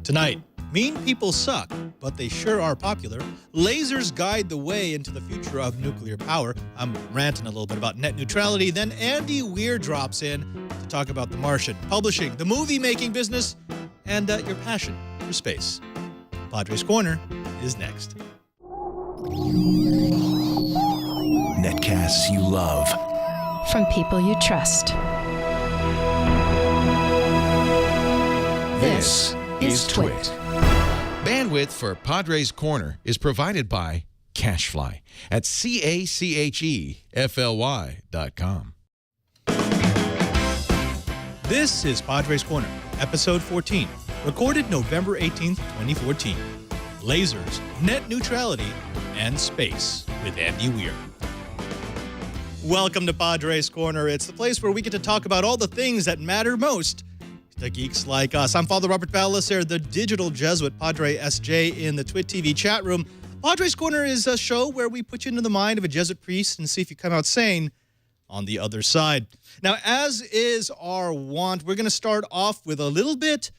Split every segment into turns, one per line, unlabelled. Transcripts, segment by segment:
Tonight, mean people suck, but they sure are popular. Lasers guide the way into the future of nuclear power. I'm ranting a little bit about net neutrality. Then Andy Weir drops in to talk about the Martian, publishing, the movie-making business, and your passion for space. Padre's Corner is next.
Netcasts you love.
From people you trust.
This is Twit.
Bandwidth for Padre's Corner is provided by CacheFly at CACHEFLY.com.
This is Padre's Corner, episode 14, recorded November 18th, 2014. Lasers, net neutrality, and space with Andy Weir. Welcome to Padre's Corner. It's the place where we get to talk about all the things that matter most to geeks like us. I'm Father Robert Balliser, the digital Jesuit, Padre SJ in the Twit TV chat room. Padre's Corner is a show where we put you into the mind of a Jesuit priest and see if you come out sane on the other side. Now, as is our wont, we're going to start off with a little bit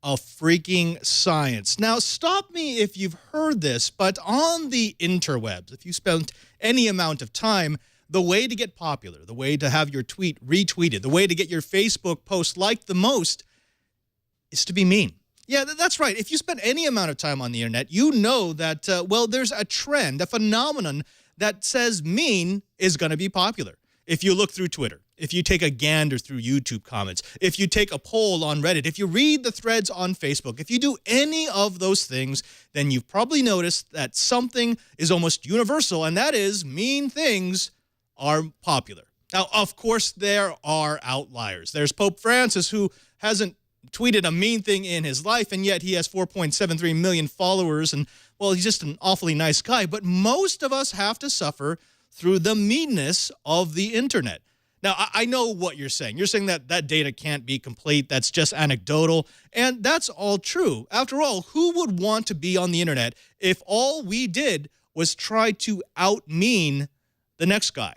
of freaking science. Now, stop me if you've heard this, but on the interwebs, if you spent any amount of time, the way to get popular, the way to have your tweet retweeted, the way to get your Facebook post liked the most is to be mean. Yeah, that's right. If you spend any amount of time on the internet, you know that, well, there's a trend, a phenomenon that says mean is going to be popular. If you look through Twitter, if you take a gander through YouTube comments, if you take a poll on Reddit, if you read the threads on Facebook, if you do any of those things, then you've probably noticed that something is almost universal, and that is mean things are popular. Now, of course, there are outliers. There's Pope Francis, who hasn't tweeted a mean thing in his life, and yet he has 4.73 million followers, and, well, he's just an awfully nice guy. But most of us have to suffer through the meanness of the internet. Now, I know what you're saying. You're saying that that data can't be complete, that's just anecdotal, and that's all true. After all, who would want to be on the internet if all we did was try to out-mean the next guy?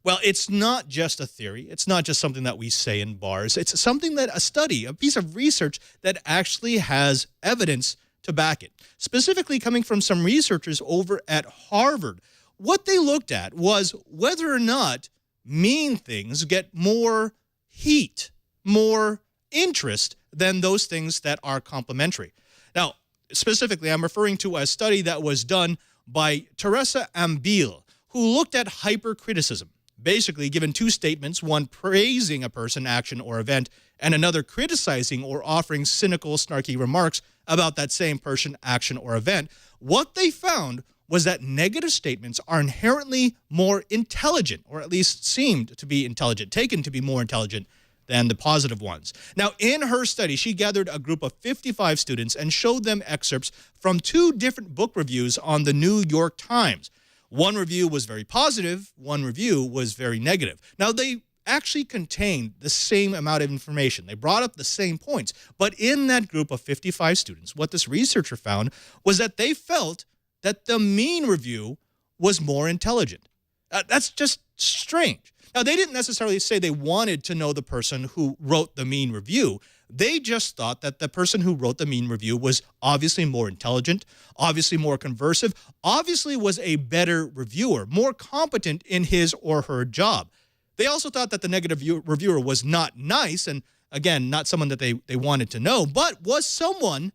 Well, it's not just a theory. It's not just something that we say in bars. It's something that a study, a piece of research that actually has evidence to back it, specifically coming from some researchers over at Harvard. What they looked at was whether or not mean things get more heat, more interest than those things that are complimentary. Now, specifically, I'm referring to a study that was done by Teresa Ambil, who looked at hypercriticism. Basically, given two statements, one praising a person, action, or event, and another criticizing or offering cynical, snarky remarks about that same person, action, or event, what they found was that negative statements are inherently more intelligent, or at least seemed to be intelligent, taken to be more intelligent than the positive ones. Now, in her study, she gathered a group of 55 students and showed them excerpts from two different book reviews on the New York Times. One review was very positive, one review was very negative. Now, they actually contained the same amount of information. They brought up the same points. But in that group of 55 students, what this researcher found was that they felt that the mean review was more intelligent. That's just strange. Now, they didn't necessarily say they wanted to know the person who wrote the mean review. They just thought that the person who wrote the mean review was obviously more intelligent, obviously more conversive, obviously was a better reviewer, more competent in his or her job. They also thought that the negative reviewer was not nice, and again, not someone that they wanted to know, but was someone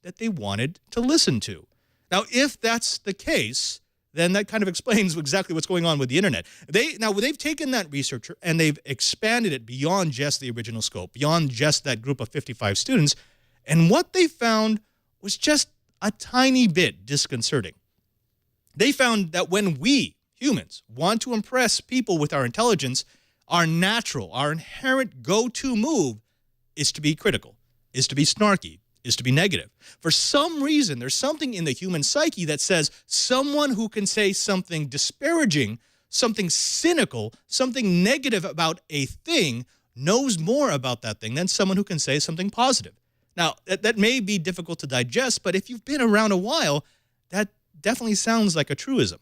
that they wanted to listen to. Now, if that's the case, then that kind of explains exactly what's going on with the internet. They've taken that researcher and they've expanded it beyond just the original scope, beyond just that group of 55 students, and what they found was just a tiny bit disconcerting. They found that when we, humans, want to impress people with our intelligence, our natural, our inherent go-to move is to be critical, is to be snarky, is to be negative. For some reason, there's something in the human psyche that says someone who can say something disparaging, something cynical, something negative about a thing knows more about that thing than someone who can say something positive. Now, that may be difficult to digest, but if you've been around a while, that definitely sounds like a truism.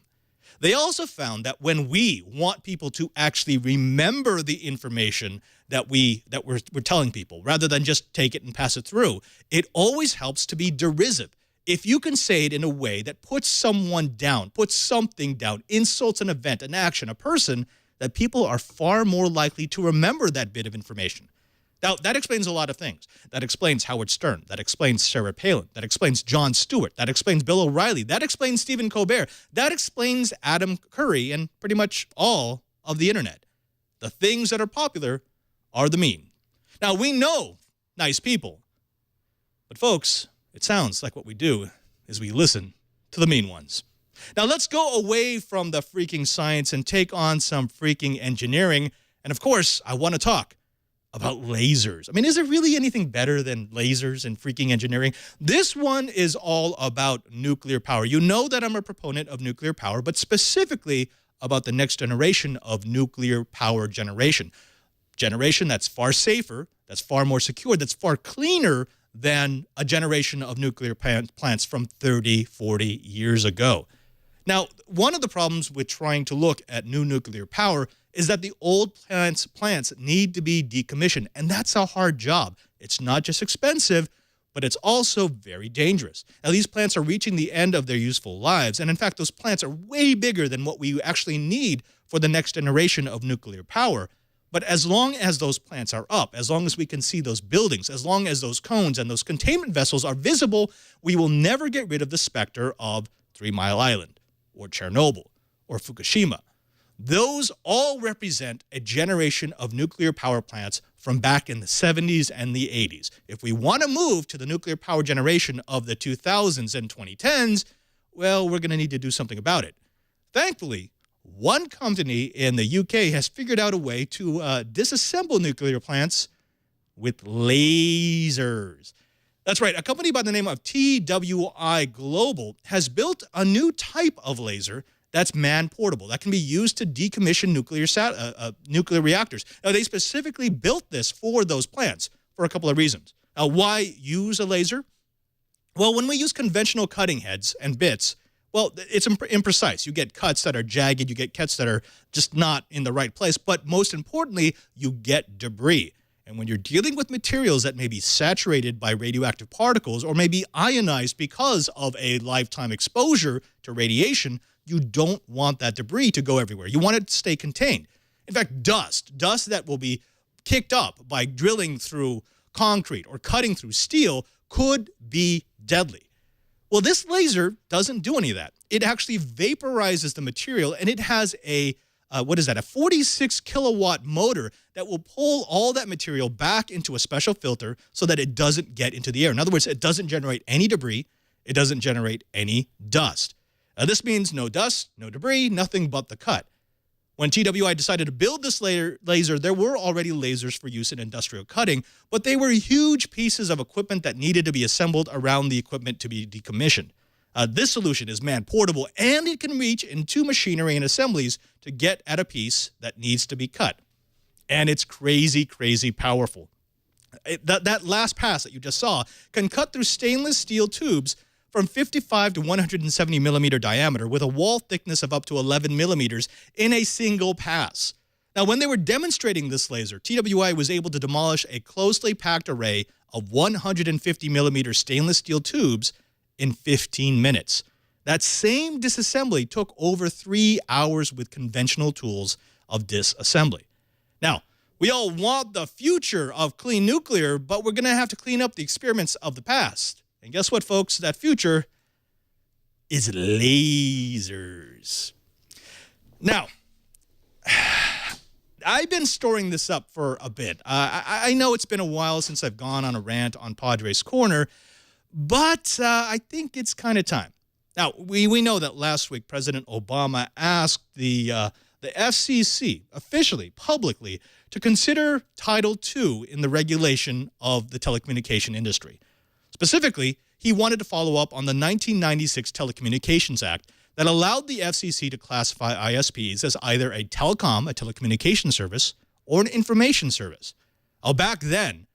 They also found that when we want people to actually remember the information that we're telling people, rather than just take it and pass it through, it always helps to be derisive. If you can say it in a way that puts someone down, puts something down, insults an event, an action, a person, that people are far more likely to remember that bit of information. Now, that explains a lot of things. That explains Howard Stern. That explains Sarah Palin. That explains Jon Stewart. That explains Bill O'Reilly. That explains Stephen Colbert. That explains Adam Curry and pretty much all of the internet. The things that are popular are the mean. Now, we know nice people. But folks, it sounds like what we do is we listen to the mean ones. Now, let's go away from the freaking science and take on some freaking engineering. And of course, I want to talk about lasers. I mean, is there really anything better than lasers and freaking engineering? This one is all about nuclear power. You know that I'm a proponent of nuclear power, but specifically about the next generation of nuclear power generation. Generation that's far safer, that's far more secure, that's far cleaner than a generation of nuclear plants from 30, 40 years ago. Now, one of the problems with trying to look at new nuclear power is that the old plants need to be decommissioned, and that's a hard job. It's not just expensive, but it's also very dangerous. Now, these plants are reaching the end of their useful lives, and in fact, those plants are way bigger than what we actually need for the next generation of nuclear power. But as long as those plants are up, as long as we can see those buildings, as long as those cones and those containment vessels are visible, we will never get rid of the specter of 3 Mile Island or Chernobyl or Fukushima. Those all represent a generation of nuclear power plants from back in the 70s and the 80s. If we want to move to the nuclear power generation of the 2000s and 2010s, well, we're going to need to do something about it. Thankfully, one company in the UK has figured out a way to disassemble nuclear plants with lasers. That's right. A company by the name of TWI Global has built a new type of laser that's man-portable, that can be used to decommission nuclear reactors. Now, they specifically built this for those plants for a couple of reasons. Now, why use a laser? Well, when we use conventional cutting heads and bits, well, it's imprecise. You get cuts that are jagged. You get cuts that are just not in the right place. But most importantly, you get debris. And when you're dealing with materials that may be saturated by radioactive particles or may be ionized because of a lifetime exposure to radiation, you don't want that debris to go everywhere. You want it to stay contained. In fact, dust that will be kicked up by drilling through concrete or cutting through steel could be deadly. Well, this laser doesn't do any of that. It actually vaporizes the material, and it has a 46 kilowatt motor that will pull all that material back into a special filter so that it doesn't get into the air. In other words, it doesn't generate any debris. It doesn't generate any dust. This means no dust, no debris, nothing but the cut. When TWI decided to build this laser, there were already lasers for use in industrial cutting, but they were huge pieces of equipment that needed to be assembled around the equipment to be decommissioned. This solution is man-portable, and it can reach into machinery and assemblies to get at a piece that needs to be cut. And it's crazy, crazy powerful. That last pass that you just saw can cut through stainless steel tubes from 55 to 170 millimeter diameter with a wall thickness of up to 11 millimeters in a single pass. Now, when they were demonstrating this laser, TWI was able to demolish a closely packed array of 150 millimeter stainless steel tubes in 15 minutes. That same disassembly took over 3 hours with conventional tools of disassembly. Now, we all want the future of clean nuclear, but we're going to have to clean up the experiments of the past. And guess what, folks? That future is lasers. Now, I've been storing this up for a bit. I know it's been a while since I've gone on a rant on Padre's Corner, but I think it's kind of time. Now, we know that last week President Obama asked the FCC officially, publicly, to consider Title II in the regulation of the telecommunication industry. Specifically, he wanted to follow up on the 1996 Telecommunications Act that allowed the FCC to classify ISPs as either a telecommunication service or an information service. Now, back then,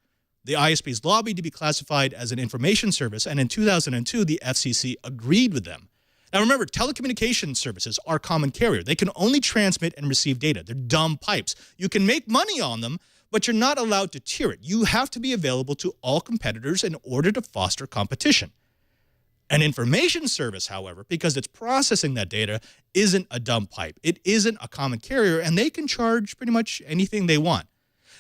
the ISPs lobbied to be classified as an information service, and in 2002, the FCC agreed with them. Now remember, telecommunication services are common carrier. They can only transmit and receive data. They're dumb pipes. You can make money on them, but you're not allowed to tier it. You have to be available to all competitors in order to foster competition. An information service, however, because it's processing that data, isn't a dumb pipe. It isn't a common carrier, and they can charge pretty much anything they want.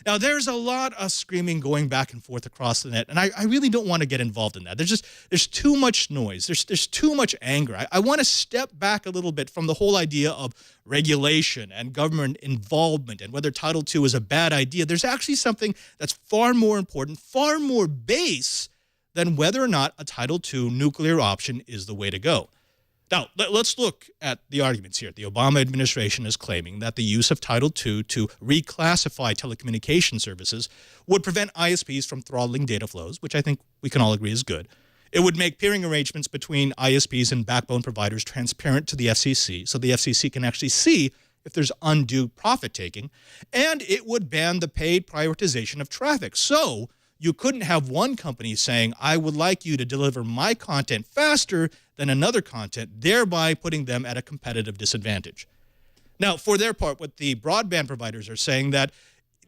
Now, there's a lot of screaming going back and forth across the net, and I really don't want to get involved in that. There's too much noise. There's too much anger. I want to step back a little bit from the whole idea of regulation and government involvement and whether Title II is a bad idea. There's actually something that's far more important, far more base than whether or not a Title II nuclear option is the way to go. Now, let's look at the arguments here. The Obama administration is claiming that the use of Title II to reclassify telecommunication services would prevent ISPs from throttling data flows, which I think we can all agree is good. It would make peering arrangements between ISPs and backbone providers transparent to the FCC, so the FCC can actually see if there's undue profit-taking. And it would ban the paid prioritization of traffic. So you couldn't have one company saying, I would like you to deliver my content faster than another content, thereby putting them at a competitive disadvantage. Now, for their part, what the broadband providers are saying that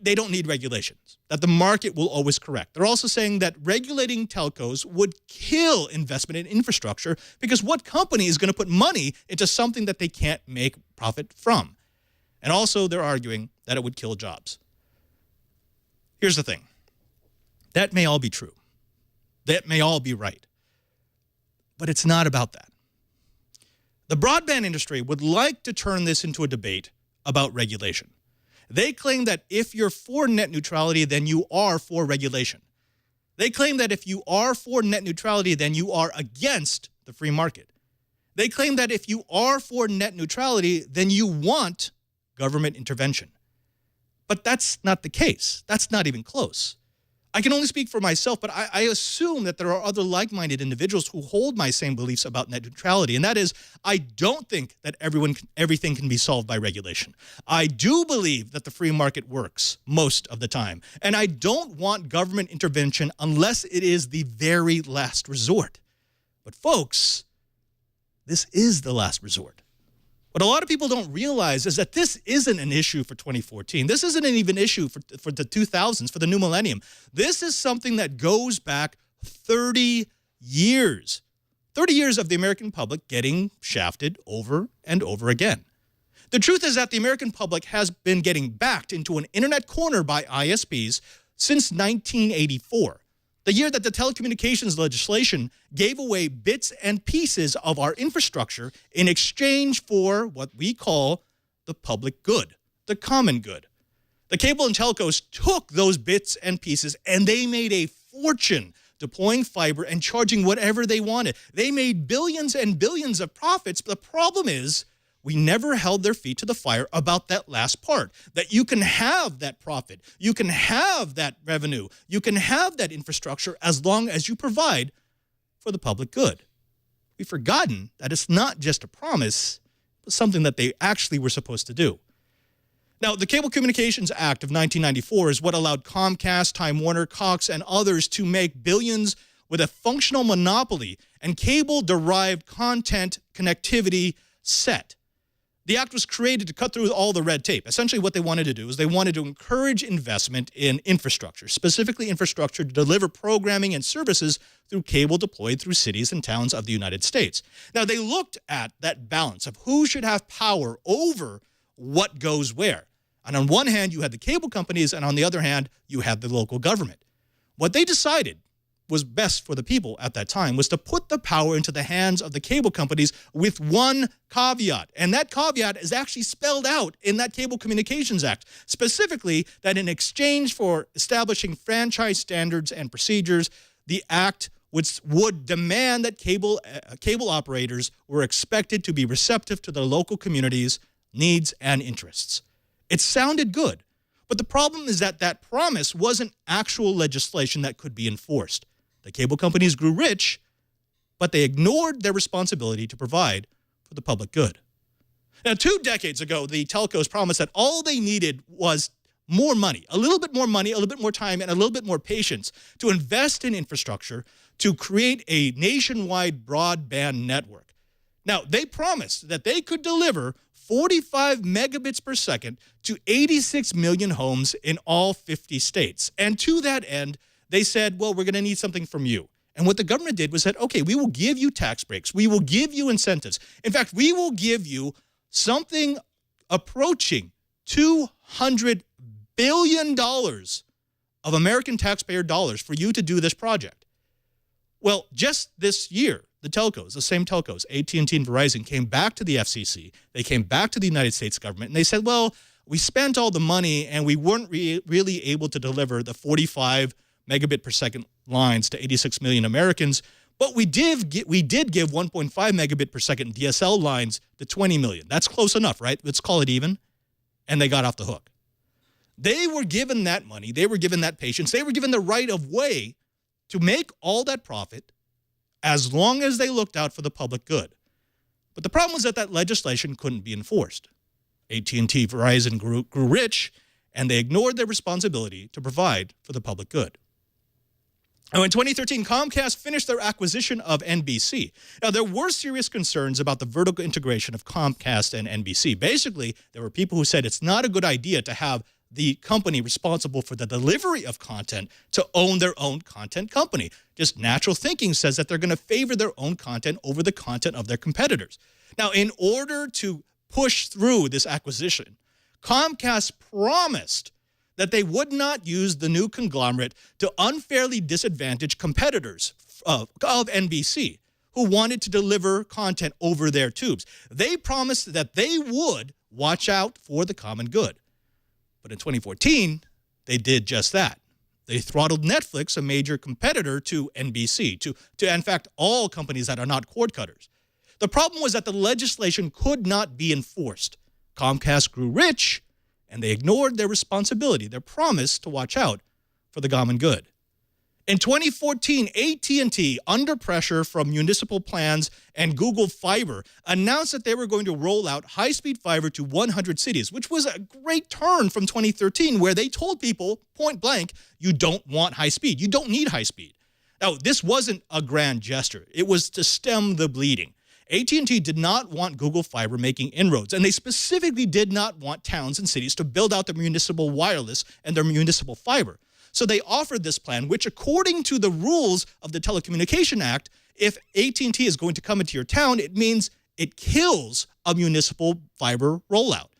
they don't need regulations, that the market will always correct. They're also saying that regulating telcos would kill investment in infrastructure because what company is going to put money into something that they can't make profit from? And also they're arguing that it would kill jobs. Here's the thing. That may all be true. That may all be right. But it's not about that. The broadband industry would like to turn this into a debate about regulation. They claim that if you're for net neutrality, then you are for regulation. They claim that if you are for net neutrality, then you are against the free market. They claim that if you are for net neutrality, then you want government intervention. But that's not the case. That's not even close. I can only speak for myself, but I assume that there are other like-minded individuals who hold my same beliefs about net neutrality, and that is, I don't think that everything can be solved by regulation. I do believe that the free market works most of the time, and I don't want government intervention unless it is the very last resort. But folks, this is the last resort. What a lot of people don't realize is that this isn't an issue for 2014. This isn't an even issue for the 2000s, for the new millennium. This is something that goes back 30 years. 30 years of the American public getting shafted over and over again. The truth is that the American public has been getting backed into an internet corner by ISPs since 1984. The year that the telecommunications legislation gave away bits and pieces of our infrastructure in exchange for what we call the public good, the common good. The cable and telcos took those bits and pieces and they made a fortune deploying fiber and charging whatever they wanted. They made billions and billions of profits, but the problem is we never held their feet to the fire about that last part, that you can have that profit, you can have that revenue, you can have that infrastructure as long as you provide for the public good. We've forgotten that it's not just a promise, but something that they actually were supposed to do. Now, the Cable Communications Act of 1994 is what allowed Comcast, Time Warner, Cox, and others to make billions with a functional monopoly and cable-derived content connectivity set. The act was created to cut through all the red tape. Essentially what they wanted to do is they wanted to encourage investment in infrastructure, specifically infrastructure to deliver programming and services through cable deployed through cities and towns of the United States. Now, they looked at that balance of who should have power over what goes where. And on one hand, you had the cable companies, and on the other hand, you had the local government. What they decided was best for the people at that time was to put the power into the hands of the cable companies with one caveat. And that caveat is actually spelled out in that Cable Communications Act, specifically that in exchange for establishing franchise standards and procedures, the act would demand that cable operators were expected to be receptive to their local communities' needs and interests. It sounded good, but the problem is that that promise wasn't actual legislation that could be enforced. The cable companies grew rich, but they ignored their responsibility to provide for the public good. Now, 2 decades ago, the telcos promised that all they needed was more money, a little bit more time, and a little bit more patience to invest in infrastructure to create a nationwide broadband network. Now, they promised that they could deliver 45 megabits per second to 86 million homes in all 50 states. And to that end, they said, well, we're going to need something from you. And what the government did was said, okay, we will give you tax breaks. We will give you incentives. In fact, we will give you something approaching $200 billion of American taxpayer dollars for you to do this project. Well, just this year, the telcos, the same telcos, AT&T and Verizon, came back to the FCC. They came back to the United States government, and they said, well, we spent all the money, and we weren't really able to deliver the 45 megabit per second lines to 86 million Americans, but we did give 1.5 megabit per second DSL lines to 20 million. That's close enough, right? Let's call it even. And they got off the hook. They were given that money. They were given that patience. They were given the right of way to make all that profit as long as they looked out for the public good. But the problem was that legislation couldn't be enforced. AT&T, Verizon grew rich, and they ignored their responsibility to provide for the public good. Now, in 2013, Comcast finished their acquisition of NBC. Now, there were serious concerns about the vertical integration of Comcast and NBC. Basically, there were people who said it's not a good idea to have the company responsible for the delivery of content to own their own content company. Just natural thinking says that they're going to favor their own content over the content of their competitors. Now, in order to push through this acquisition, Comcast promised that they would not use the new conglomerate to unfairly disadvantage competitors of NBC who wanted to deliver content over their tubes. They promised that they would watch out for the common good. But in 2014, they did just that. They throttled Netflix, a major competitor to NBC, to in fact, all companies that are not cord cutters. The problem was that the legislation could not be enforced. Comcast grew rich, and they ignored their responsibility, their promise to watch out for the common good. In 2014, AT&T, under pressure from municipal plans and Google Fiber, announced that they were going to roll out high-speed fiber to 100 cities, which was a great turn from 2013, where they told people, point blank, you don't want high speed. You don't need high speed. Now, this wasn't a grand gesture. It was to stem the bleeding. AT&T did not want Google Fiber making inroads, and they specifically did not want towns and cities to build out their municipal wireless and their municipal fiber. So they offered this plan, which according to the rules of the Telecommunication Act, if AT&T is going to come into your town, it means it kills a municipal fiber rollout.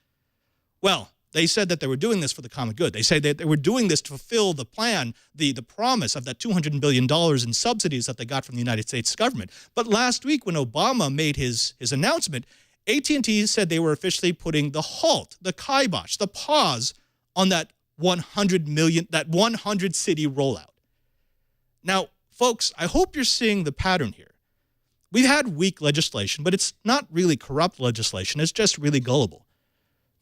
Well, they said that they were doing this for the common good. They said that they were doing this to fulfill the plan, the promise of that $200 billion in subsidies that they got from the United States government. But last week when Obama made his announcement, AT&T said they were officially putting the halt, the kibosh, the pause on that 100 city rollout. Now, folks, I hope you're seeing the pattern here. We've had weak legislation, but it's not really corrupt legislation. It's just really gullible.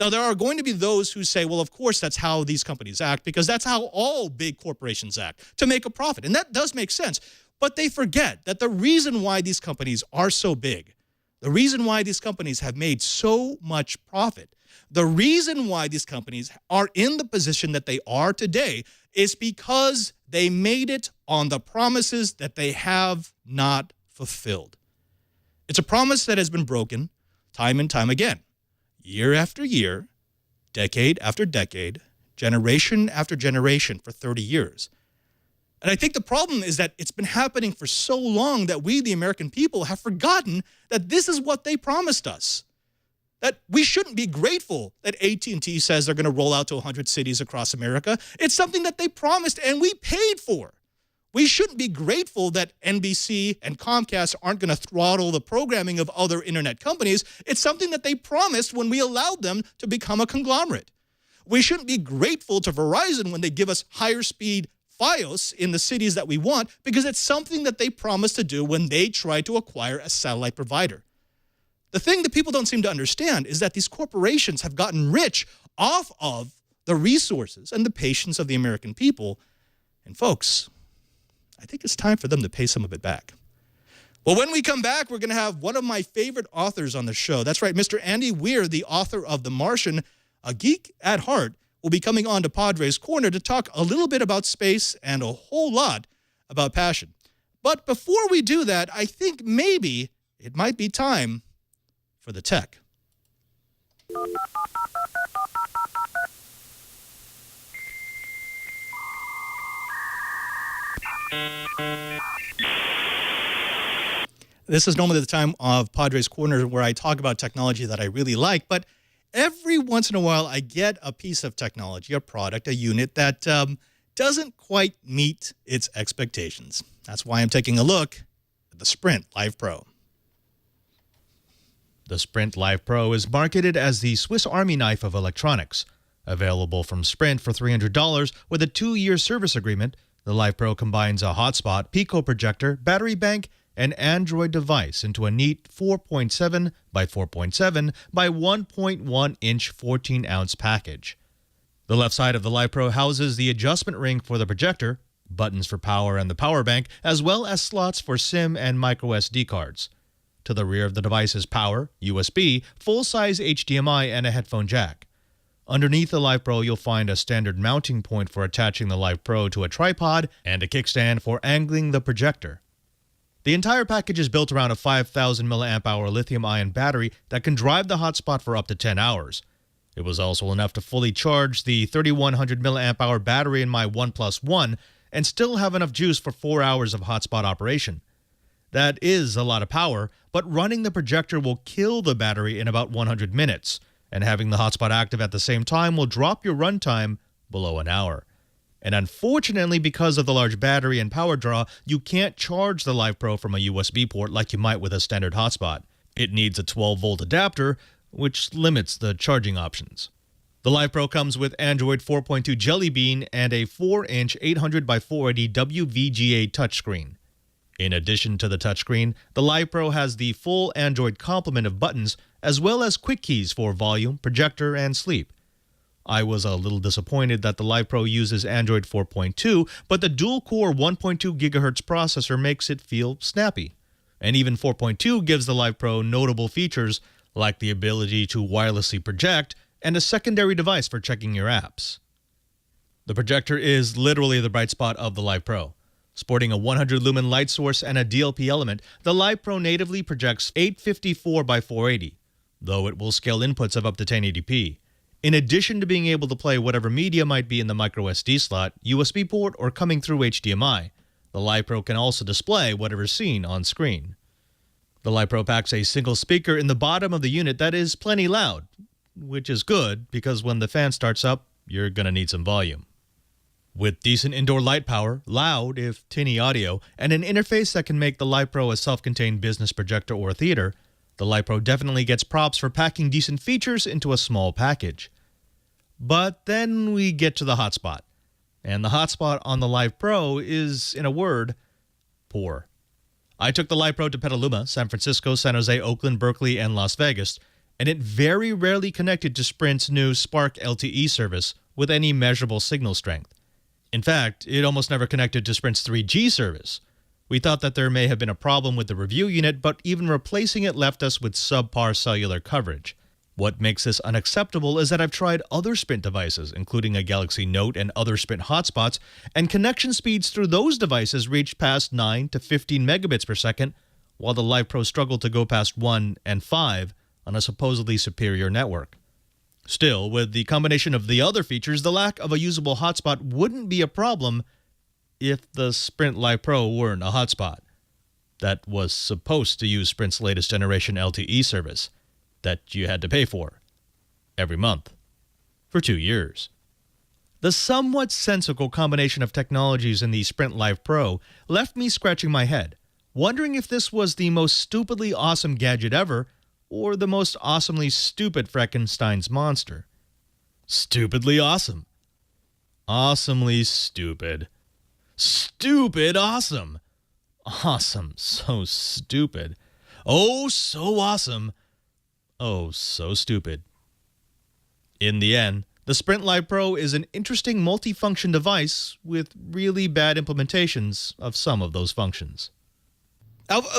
Now, there are going to be those who say, well, of course, that's how these companies act, because that's how all big corporations act, to make a profit. And that does make sense. But they forget that the reason why these companies are so big, the reason why these companies have made so much profit, the reason why these companies are in the position that they are today is because they made it on the promises that they have not fulfilled. It's a promise that has been broken time and time again, year after year, decade after decade, generation after generation for 30 years. And I think the problem is that it's been happening for so long that we, the American people, have forgotten that this is what they promised us. That we shouldn't be grateful that AT&T says they're going to roll out to 100 cities across America. It's something that they promised and we paid for. We shouldn't be grateful that NBC and Comcast aren't going to throttle the programming of other internet companies. It's something that they promised when we allowed them to become a conglomerate. We shouldn't be grateful to Verizon when they give us higher speed Fios in the cities that we want, because it's something that they promised to do when they tried to acquire a satellite provider. The thing that people don't seem to understand is that these corporations have gotten rich off of the resources and the patience of the American people. And folks, I think it's time for them to pay some of it back. Well, when we come back, we're going to have one of my favorite authors on the show. That's right, Mr. Andy Weir, the author of The Martian, a geek at heart, will be coming on to Padre's Corner to talk a little bit about space and a whole lot about passion. But before we do that, I think maybe it might be time for the tech. This is normally the time of Padre's Corner where I talk about technology that I really like, but every once in a while I get a piece of technology, a product, a unit that doesn't quite meet its expectations. That's why I'm taking a look at the Sprint Live Pro.
The Sprint Live Pro is marketed as the Swiss Army knife of electronics. Available from Sprint for $300 with a 2-year service agreement, the Live Pro combines a hotspot, Pico projector, battery bank, and Android device into a neat 4.7 by 4.7 by 1.1 inch 14-ounce package. The left side of the Live Pro houses the adjustment ring for the projector, buttons for power and the power bank, as well as slots for SIM and microSD cards. To the rear of the device is power, USB, full-size HDMI, and a headphone jack. Underneath the Live Pro, you'll find a standard mounting point for attaching the Live Pro to a tripod and a kickstand for angling the projector. The entire package is built around a 5,000 mAh lithium-ion battery that can drive the hotspot for up to 10 hours. It was also enough to fully charge the 3,100 mAh battery in my OnePlus One and still have enough juice for 4 hours of hotspot operation. That is a lot of power, but running the projector will kill the battery in about 100 minutes, and having the hotspot active at the same time will drop your runtime below an hour. And unfortunately, because of the large battery and power draw, you can't charge the Live Pro from a USB port like you might with a standard hotspot. It needs a 12-volt adapter, which limits the charging options. The Live Pro comes with Android 4.2 Jelly Bean and a 4-inch 800 by 480 WVGA touchscreen. In addition to the touchscreen, the Live Pro has the full Android complement of buttons, as well as quick keys for volume, projector, and sleep. I was a little disappointed that the Live Pro uses Android 4.2, but the dual-core 1.2 GHz processor makes it feel snappy. And even 4.2 gives the Live Pro notable features like the ability to wirelessly project and a secondary device for checking your apps. The projector is literally the bright spot of the Live Pro. Sporting a 100-lumen light source and a DLP element, the Live Pro natively projects 854 by 480, though it will scale inputs of up to 1080p. In addition to being able to play whatever media might be in the microSD slot, USB port, or coming through HDMI, the Live Pro can also display whatever's seen on screen. The Live Pro packs a single speaker in the bottom of the unit that is plenty loud, which is good because when the fan starts up, you're going to need some volume. With decent indoor light power, loud if tinny audio, and an interface that can make the Live Pro a self-contained business projector or theater, the Live Pro definitely gets props for packing decent features into a small package. But then we get to the hotspot. And the hotspot on the Live Pro is, in a word, poor. I took the Live Pro to Petaluma, San Francisco, San Jose, Oakland, Berkeley, and Las Vegas, and it very rarely connected to Sprint's new Spark LTE service with any measurable signal strength. In fact, it almost never connected to Sprint's 3G service. We thought that there may have been a problem with the review unit, but even replacing it left us with subpar cellular coverage. What makes this unacceptable is that I've tried other Sprint devices, including a Galaxy Note and other Sprint hotspots, and connection speeds through those devices reached past 9 to 15 megabits per second, while the Live Pro struggled to go past 1 and 5 on a supposedly superior network. Still, with the combination of the other features, the lack of a usable hotspot wouldn't be a problem if the Sprint Live Pro weren't a hotspot that was supposed to use Sprint's latest generation LTE service that you had to pay for every month for 2 years. The somewhat sensical combination of technologies in the Sprint Live Pro left me scratching my head, wondering if this was the most stupidly awesome gadget ever or the most awesomely stupid Frankenstein's monster. Stupidly awesome. Awesomely stupid. Stupid awesome. Awesome, so stupid. Oh, so awesome. Oh, so stupid. In the end, the Sprint Live Pro is an interesting multifunction device with really bad implementations of some of those functions.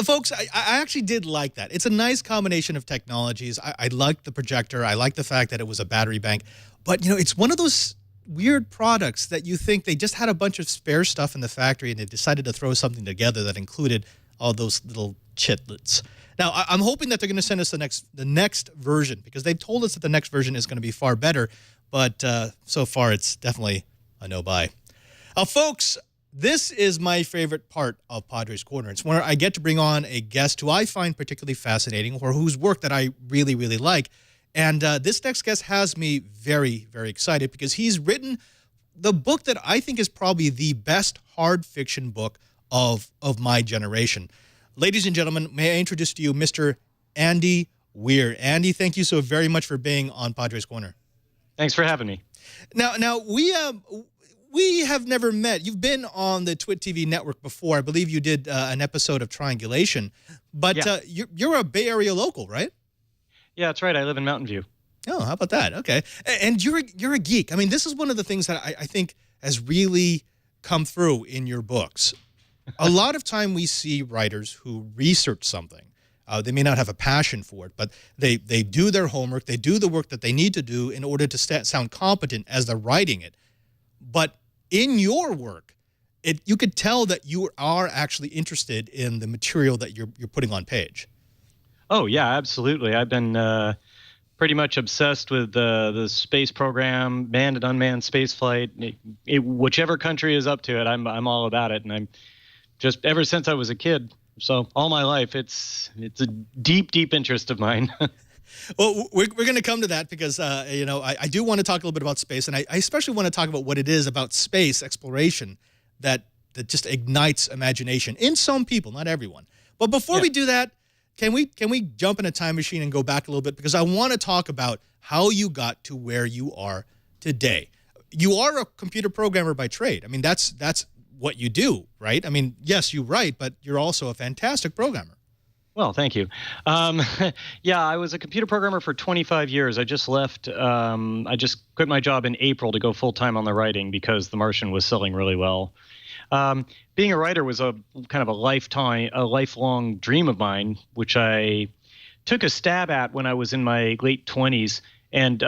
Folks, I actually did like that. It's a nice combination of technologies. I liked the projector. I liked the fact that it was a battery bank. But, you know, it's one of those weird products that you think they just had a bunch of spare stuff in the factory and they decided to throw something together that included all those little chitlets. Now, I'm hoping that they're going to send us the next version, because they've told us that the next version is going to be far better. But so far, it's definitely a no-buy. Folks, this is my favorite part of Padre's Corner. It's where I get to bring on a guest who I find particularly fascinating, or whose work that I really, really like. And this next guest has me very, very excited, because he's written the book that I think is probably the best hard fiction book of my generation. Ladies and gentlemen, may I introduce to you Mr. Andy Weir. Andy, thank you so very much for being on Padre's Corner.
Thanks for having me.
Now we have never met. You've been on the Twit TV network before. I believe you did an episode of Triangulation. But yeah. You're a Bay Area local, right?
Yeah, that's right. I live in Mountain View.
Oh, how about that? Okay. And you're a geek. I mean, this is one of the things that I think has really come through in your books. A lot of time we see writers who research something. They may not have a passion for it, but they do their homework. They do the work that they need to do in order to sound competent as they're writing it. But in your work, you could tell that you are actually interested in the material that you're putting on page.
Oh, yeah, absolutely. I've been pretty much obsessed with the space program, manned and unmanned space flight. Whichever country is up to it, I'm all about it. And I'm just ever since I was a kid. So all my life, it's a deep, deep interest of mine.
Well, we're going to come to that, because, I do want to talk a little bit about space. And I especially want to talk about what it is about space exploration that just ignites imagination in some people, not everyone. But before we do that, can we jump in a time machine and go back a little bit? Because I want to talk about how you got to where you are today. You are a computer programmer by trade. I mean, that's what you do, right? I mean, yes, you write, but you're also a fantastic programmer.
Well, thank you. Yeah, I was a computer programmer for 25 years. I just left. I just quit my job in April to go full-time on the writing, because The Martian was selling really well. Being a writer was a kind of a lifelong dream of mine, which I took a stab at when I was in my late 20s. And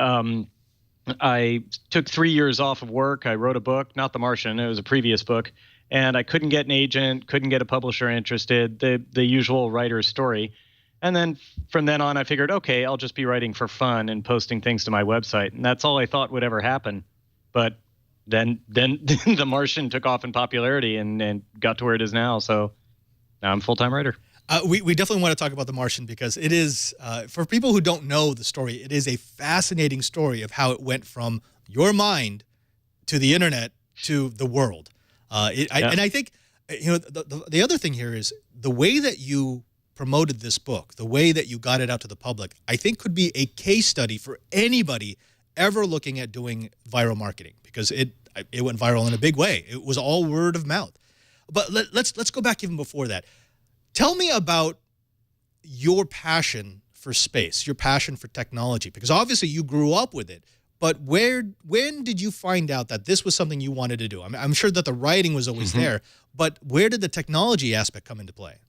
I took 3 years off of work. I wrote a book, not The Martian. It was a previous book. And I couldn't get an agent, couldn't get a publisher interested, the usual writer's story. And then from then on, I figured, okay, I'll just be writing for fun and posting things to my website. And that's all I thought would ever happen. But then The Martian took off in popularity and got to where it is now. So now I'm a full-time writer.
We definitely want to talk about The Martian, because it is, for people who don't know the story, it is a fascinating story of how it went from your mind to the internet to the world. And I think, the other thing here is the way that you promoted this book, the way that you got it out to the public, I think could be a case study for anybody ever looking at doing viral marketing, because it went viral in a big way. It was all word of mouth. But let's go back even before that. Tell me about your passion for space, your passion for technology, because obviously you grew up with it. But when did you find out that this was something you wanted to do? I mean, I'm sure that the writing was always there, but where did the technology aspect come into play?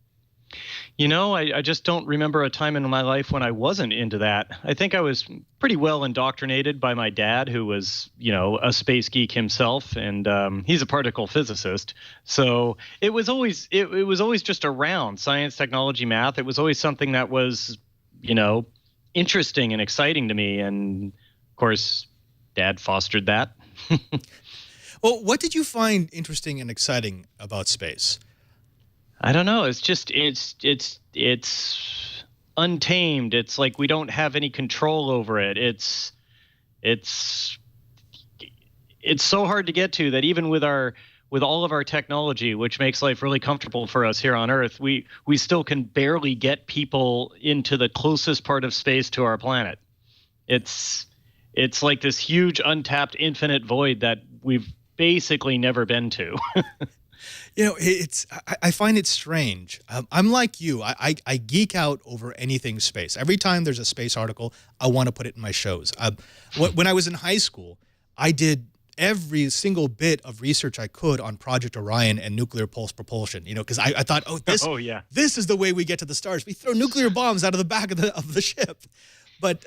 You know, I just don't remember a time in my life when I wasn't into that. I think I was pretty well indoctrinated by my dad, who was, a space geek himself, and he's a particle physicist. So it was always just around science, technology, math. It was always something that was, interesting and exciting to me. And of course, Dad fostered that.
Well, what did you find interesting and exciting about space?
I don't know. It's just it's untamed. It's like we don't have any control over it. It's so hard to get to that even with all of our technology, which makes life really comfortable for us here on Earth, we still can barely get people into the closest part of space to our planet. It's like this huge untapped infinite void that we've basically never been to.
I find it strange. I'm like you. I geek out over anything space. Every time there's a space article, I want to put it in my shows. When I was in high school, I did every single bit of research I could on Project Orion and nuclear pulse propulsion, because I thought, this is the way we get to the stars. We throw nuclear bombs out of the back of the ship. But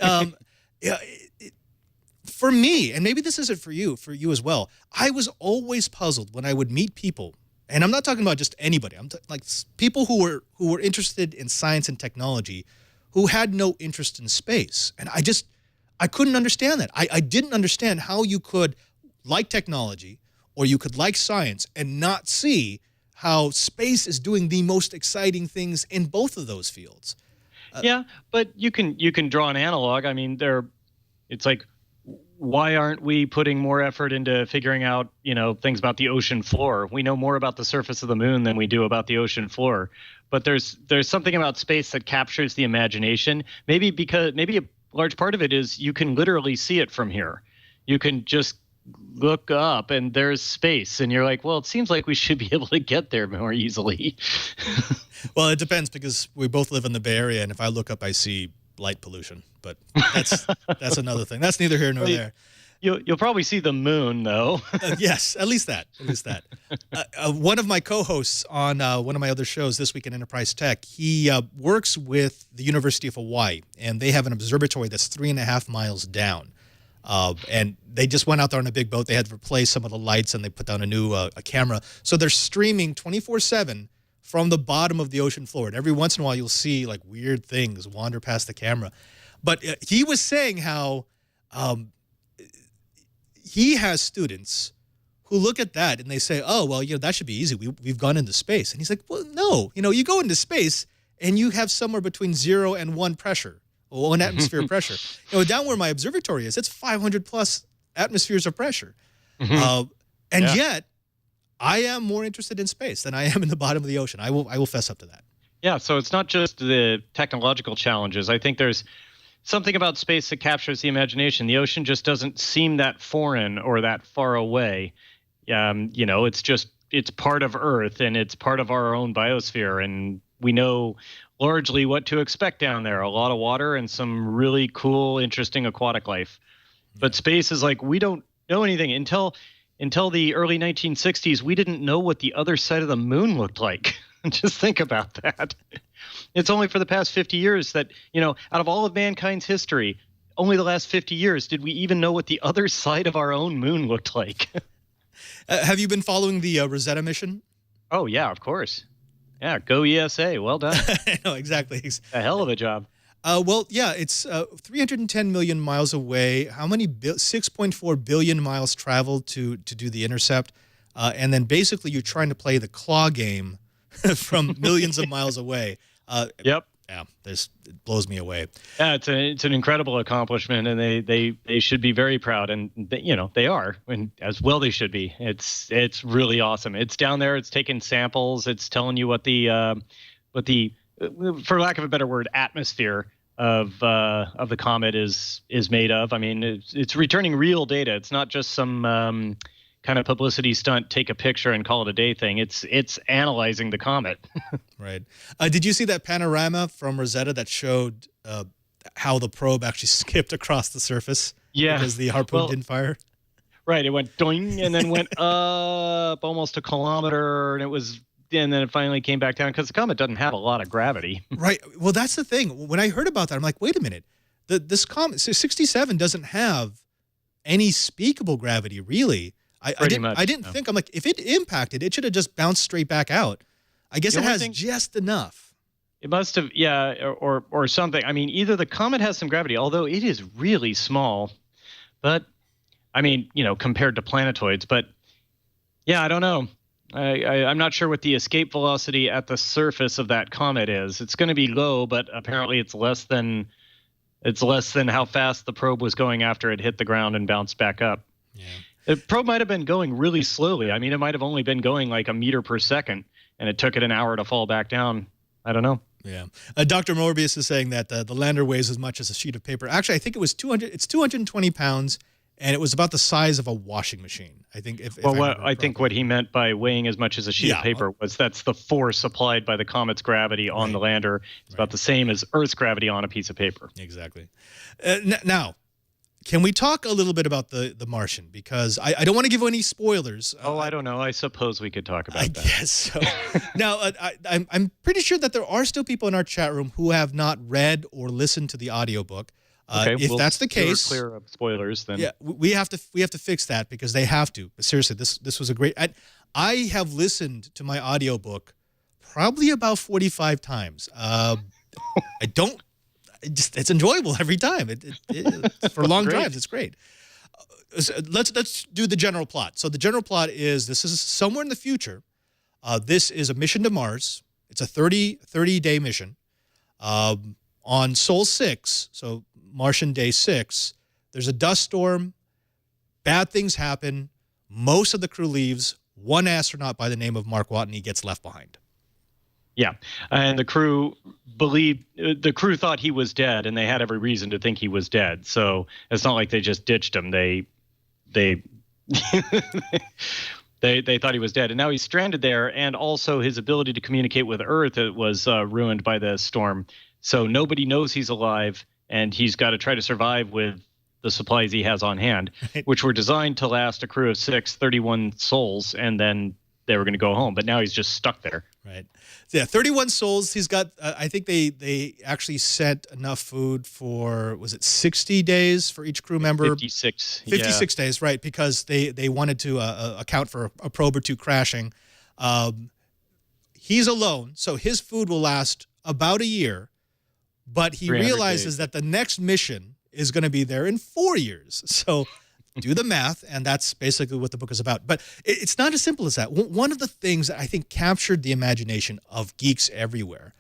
for me, and maybe this isn't for you as well, I was always puzzled when I would meet people and I'm not talking about just anybody. I'm like people who were interested in science and technology, who had no interest in space. And I couldn't understand that. I didn't understand how you could like technology or you could like science and not see how space is doing the most exciting things in both of those fields.
Yeah, but you can draw an analog. I mean, it's like, why aren't we putting more effort into figuring out, things about the ocean floor? We know more about the surface of the moon than we do about the ocean floor. But there's something about space that captures the imagination. Maybe a large part of it is you can literally see it from here. You can just look up and there's space, and you're like, well, it seems like we should be able to get there more easily.
Well, it depends, because we both live in the Bay Area, and if I look up, I see light pollution. But that's another thing. That's neither here nor there.
You'll probably see the moon, though.
Yes, at least that. One of my co-hosts on one of my other shows, This Week in Enterprise Tech, he works with the University of Hawaii, and they have an observatory that's 3.5 miles down. And they just went out there on a big boat. They had to replace some of the lights, and they put down a new a camera. So they're streaming 24/7 from the bottom of the ocean floor. And every once in a while, you'll see like weird things wander past the camera. But he was saying how he has students who look at that and they say, oh, well, that should be easy. We've gone into space. And he's like, well, no. You go into space and you have somewhere between 0 and 1 pressure, or 1 atmosphere pressure. Down where my observatory is, it's 500 plus atmospheres of pressure. Yet, I am more interested in space than I am in the bottom of the ocean. I will fess up to that.
Yeah, so it's not just the technological challenges. I think there's something about space that captures the imagination. The ocean just doesn't seem that foreign or that far away. It's part of Earth, and it's part of our own biosphere, and we know largely what to expect down there. A lot of water and some really cool, interesting aquatic life. But space is like, we don't know anything. Until the early 1960s, we didn't know what the other side of the moon looked like. Just think about that. It's only for the past 50 years that, out of all of mankind's history, only the last 50 years did we even know what the other side of our own moon looked like.
Have you been following the Rosetta mission?
Oh, yeah, of course. Yeah, go ESA. Well done.
No, exactly.
A hell of a job.
It's 310 million miles away. How many? 6.4 billion miles traveled to do the intercept. And then basically you're trying to play the claw game from millions of miles away.
Yep.
Yeah, it blows me away.
Yeah, it's an incredible accomplishment, and they should be very proud, and they are, and as well they should be. It's really awesome. It's down there. It's taking samples. It's telling you what the for lack of a better word, atmosphere of the comet is made of. I mean, it's returning real data. It's not just some kind of publicity stunt, take a picture and call it a day thing. It's analyzing the comet.
Right. Did you see that panorama from Rosetta that showed how the probe actually skipped across the surface?
Yeah.
Because the harpoon didn't fire?
Right. It went doing and then went up almost a kilometer, and then it finally came back down because the comet doesn't have a lot of gravity. Right.
Well, that's the thing. When I heard about that, I'm like, wait a minute. This comet, 67, doesn't have any speakable gravity, really. I didn't think. I'm like, if it impacted, it should have just bounced straight back out. I guess it has just enough.
It must have, yeah, or something. I mean, either the comet has some gravity, although it is really small, but I mean, compared to planetoids. But yeah, I don't know. I'm not sure what the escape velocity at the surface of that comet is. It's going to be low, but apparently it's less than how fast the probe was going after it hit the ground and bounced back up.
Yeah.
The probe might have been going really slowly. I mean, it might have only been going like a meter per second, and it took it an hour to fall back down. I don't know.
Yeah. Dr. Morbius is saying that the lander weighs as much as a sheet of paper. Actually, I think it was 200. It's 220 pounds, and it was about the size of a washing machine. I think.
I think what he meant by weighing as much as a sheet of paper was that's the force applied by the comet's gravity on the lander. It's about the same as Earth's gravity on a piece of paper.
Exactly. Now, can we talk a little bit about the Martian? Because I don't want to give any spoilers.
I don't know. I suppose we could talk about that.
I guess so. Now, I'm pretty sure that there are still people in our chat room who have not read or listened to the audiobook.
Okay,
if that's the case,
clear of spoilers, then
yeah, we have to fix that because they have to. But seriously, this was a great. I have listened to my audiobook probably about 45 times. It's enjoyable every time. For long drives, it's great. So let's do the general plot. So the general plot is this is somewhere in the future. This is a mission to Mars. It's a 30-day mission. On Sol 6, so Martian day 6, there's a dust storm. Bad things happen. Most of the crew leaves. One astronaut by the name of Mark Watney gets left behind.
Yeah, and the crew thought he was dead, and they had every reason to think he was dead. So it's not like they just ditched him. They they thought he was dead, and now he's stranded there. And also his ability to communicate with Earth was ruined by the storm. So nobody knows he's alive, and he's got to try to survive with the supplies he has on hand, which were designed to last a crew of 31 souls, and then they were going to go home. But now he's just stuck there.
Right. So yeah, 31 souls. He's got, I think they actually sent enough food for, was it 60 days for each crew member?
56.
56 days, right, because they wanted to account for a probe or two crashing. He's alone, so his food will last about a year, but he realizes that the next mission is going to be there in 4 years. So do the math, and that's basically what the book is about. But it's not as simple as that. One of the things that I think captured the imagination of geeks everywhere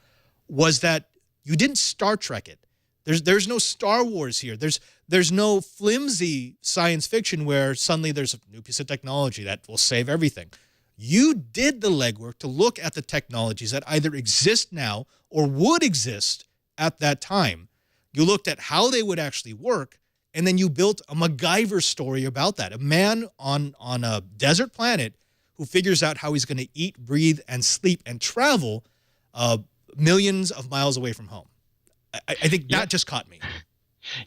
was that you didn't Star Trek it. There's no Star Wars here. There's no flimsy science fiction where suddenly there's a new piece of technology that will save everything. You did the legwork to look at the technologies that either exist now or would exist at that time. You looked at how they would actually work, and then you built a MacGyver story about that. A man on a desert planet who figures out how he's going to eat, breathe, and sleep and travel millions of miles away from home. I think that just caught me.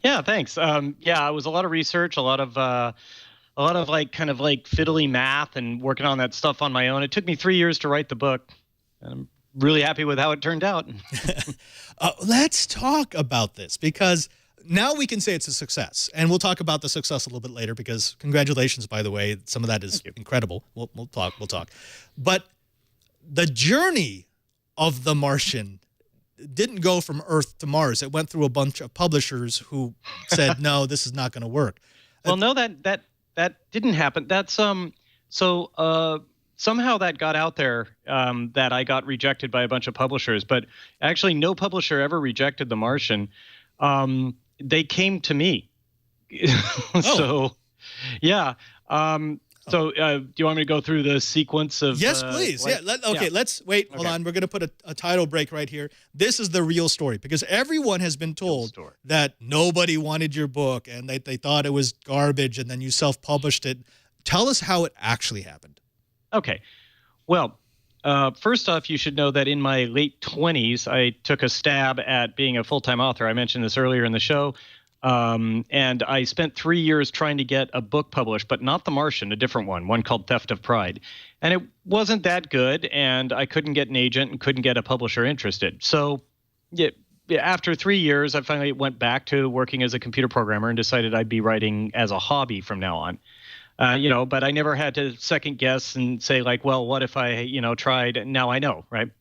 Yeah, thanks. It was a lot of research, a lot of like kind of like fiddly math and working on that stuff on my own. It took me 3 years to write the book, and I'm really happy with how it turned out.
Let's talk about this, because now we can say it's a success, and we'll talk about the success a little bit later, because congratulations, by the way. Some of that is incredible. We'll talk. But the journey of The Martian didn't go from Earth to Mars. It went through a bunch of publishers who said, no, this is not going to work.
Well, no, that didn't happen. That's somehow that got out there, that I got rejected by a bunch of publishers, but actually no publisher ever rejected The Martian. They came to me. So, yeah. So do you want me to go through the sequence of...
Yes, please. Let's wait. Hold on. We're going to put a title break right here. This is the real story, because everyone has been told that nobody wanted your book and they thought it was garbage, and then you self-published it. Tell us how it actually happened.
Okay. Well, first off, you should know that in my late 20s, I took a stab at being a full-time author. I mentioned this earlier in the show. And I spent 3 years trying to get a book published, but not The Martian, a different one called Theft of Pride. And it wasn't that good, and I couldn't get an agent and couldn't get a publisher interested. So after 3 years, I finally went back to working as a computer programmer and decided I'd be writing as a hobby from now on. But I never had to second guess and say, like, well, what if I, tried? Now I know, right?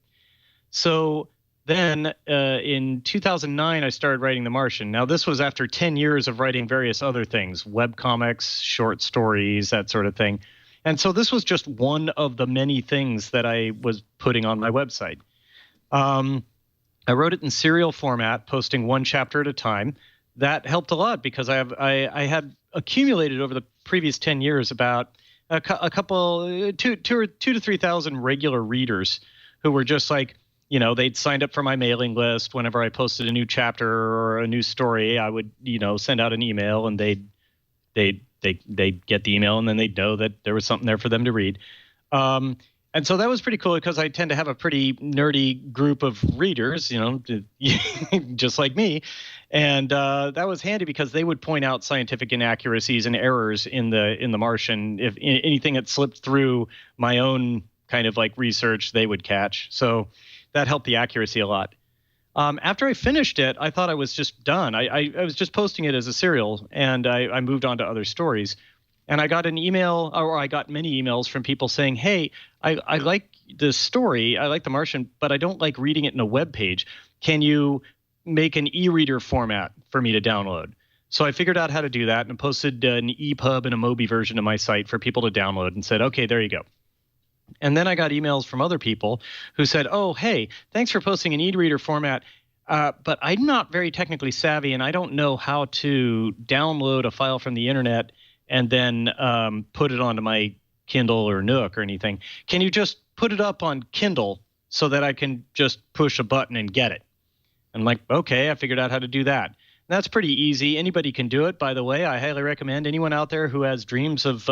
So then in 2009, I started writing The Martian. Now, this was after 10 years of writing various other things, webcomics, short stories, that sort of thing. And so this was just one of the many things that I was putting on my website. I wrote it in serial format, posting one chapter at a time. That helped a lot because I had accumulated over the previous 10 years about a couple, 2,000 to 3,000 regular readers who were just like, they'd signed up for my mailing list. Whenever I posted a new chapter or a new story, I would, send out an email, and they'd get the email, and then they'd know that there was something there for them to read. And so that was pretty cool because I tend to have a pretty nerdy group of readers, just like me. And that was handy because they would point out scientific inaccuracies and errors in the Martian. If anything that slipped through my own kind of like research, they would catch. So that helped the accuracy a lot. After I finished it, I thought I was just done. I was just posting it as a serial, and I moved on to other stories. And I got an email, or I got many emails from people saying, hey, I like this story. I like The Martian, but I don't like reading it in a web page. Can you make an e-reader format for me to download? So I figured out how to do that and posted an EPUB and a Mobi version of my site for people to download and said, okay, there you go. And then I got emails from other people who said, oh, hey, thanks for posting an e-reader format. But I'm not very technically savvy, and I don't know how to download a file from the internet and then put it onto my Kindle or Nook or anything. Can you just put it up on Kindle so that I can just push a button and get it? And I'm like, okay, I figured out how to do that. And that's pretty easy. Anybody can do it, by the way. I highly recommend anyone out there who has dreams of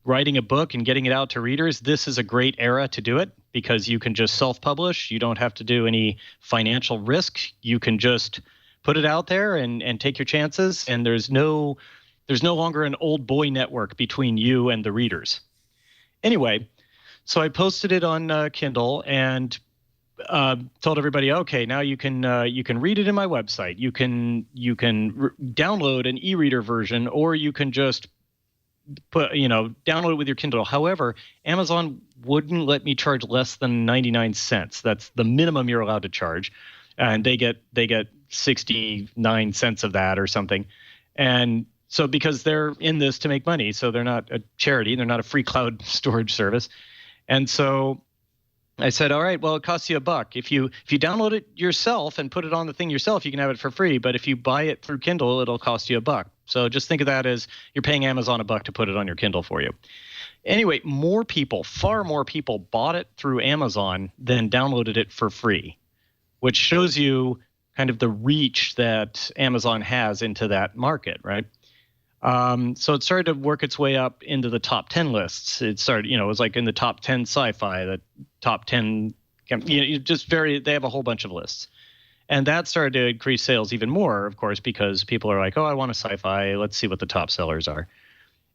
writing a book and getting it out to readers. This is a great era to do it because you can just self-publish. You don't have to do any financial risk. You can just put it out there and take your chances. And there's no longer an old boy network between you and the readers. Anyway, so I posted it on Kindle and told everybody, okay, now you can read it in my website. You can download an e-reader version, or you can just download it with your Kindle. However, Amazon wouldn't let me charge less than 99 cents. That's the minimum you're allowed to charge, and they get 69 cents of that or something. And so because they're in this to make money, so they're not a charity, they're not a free cloud storage service. And so I said, all right, well, it costs you $1. If you download it yourself and put it on the thing yourself, you can have it for free. But if you buy it through Kindle, it'll cost you $1. So just think of that as you're paying Amazon $1 to put it on your Kindle for you. Anyway, far more people bought it through Amazon than downloaded it for free, which shows you kind of the reach that Amazon has into that market, right? So it started to work its way up into the top 10 lists. It started, it was like in the top 10 sci-fi, the top 10, they have a whole bunch of lists. And that started to increase sales even more, of course, because people are like, oh, I want a sci-fi. Let's see what the top sellers are.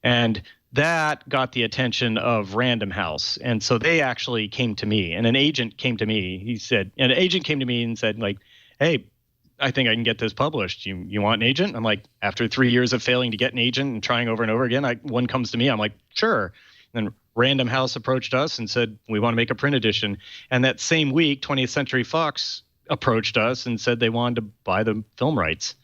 And that got the attention of Random House. And so they actually came to me, and an agent came to me. An agent came to me and said, like, hey, I think I can get this published. You want an agent? I'm like, after 3 years of failing to get an agent and trying over and over again, one comes to me. I'm like, sure. And then Random House approached us and said, we want to make a print edition. And that same week, 20th Century Fox approached us and said they wanted to buy the film rights.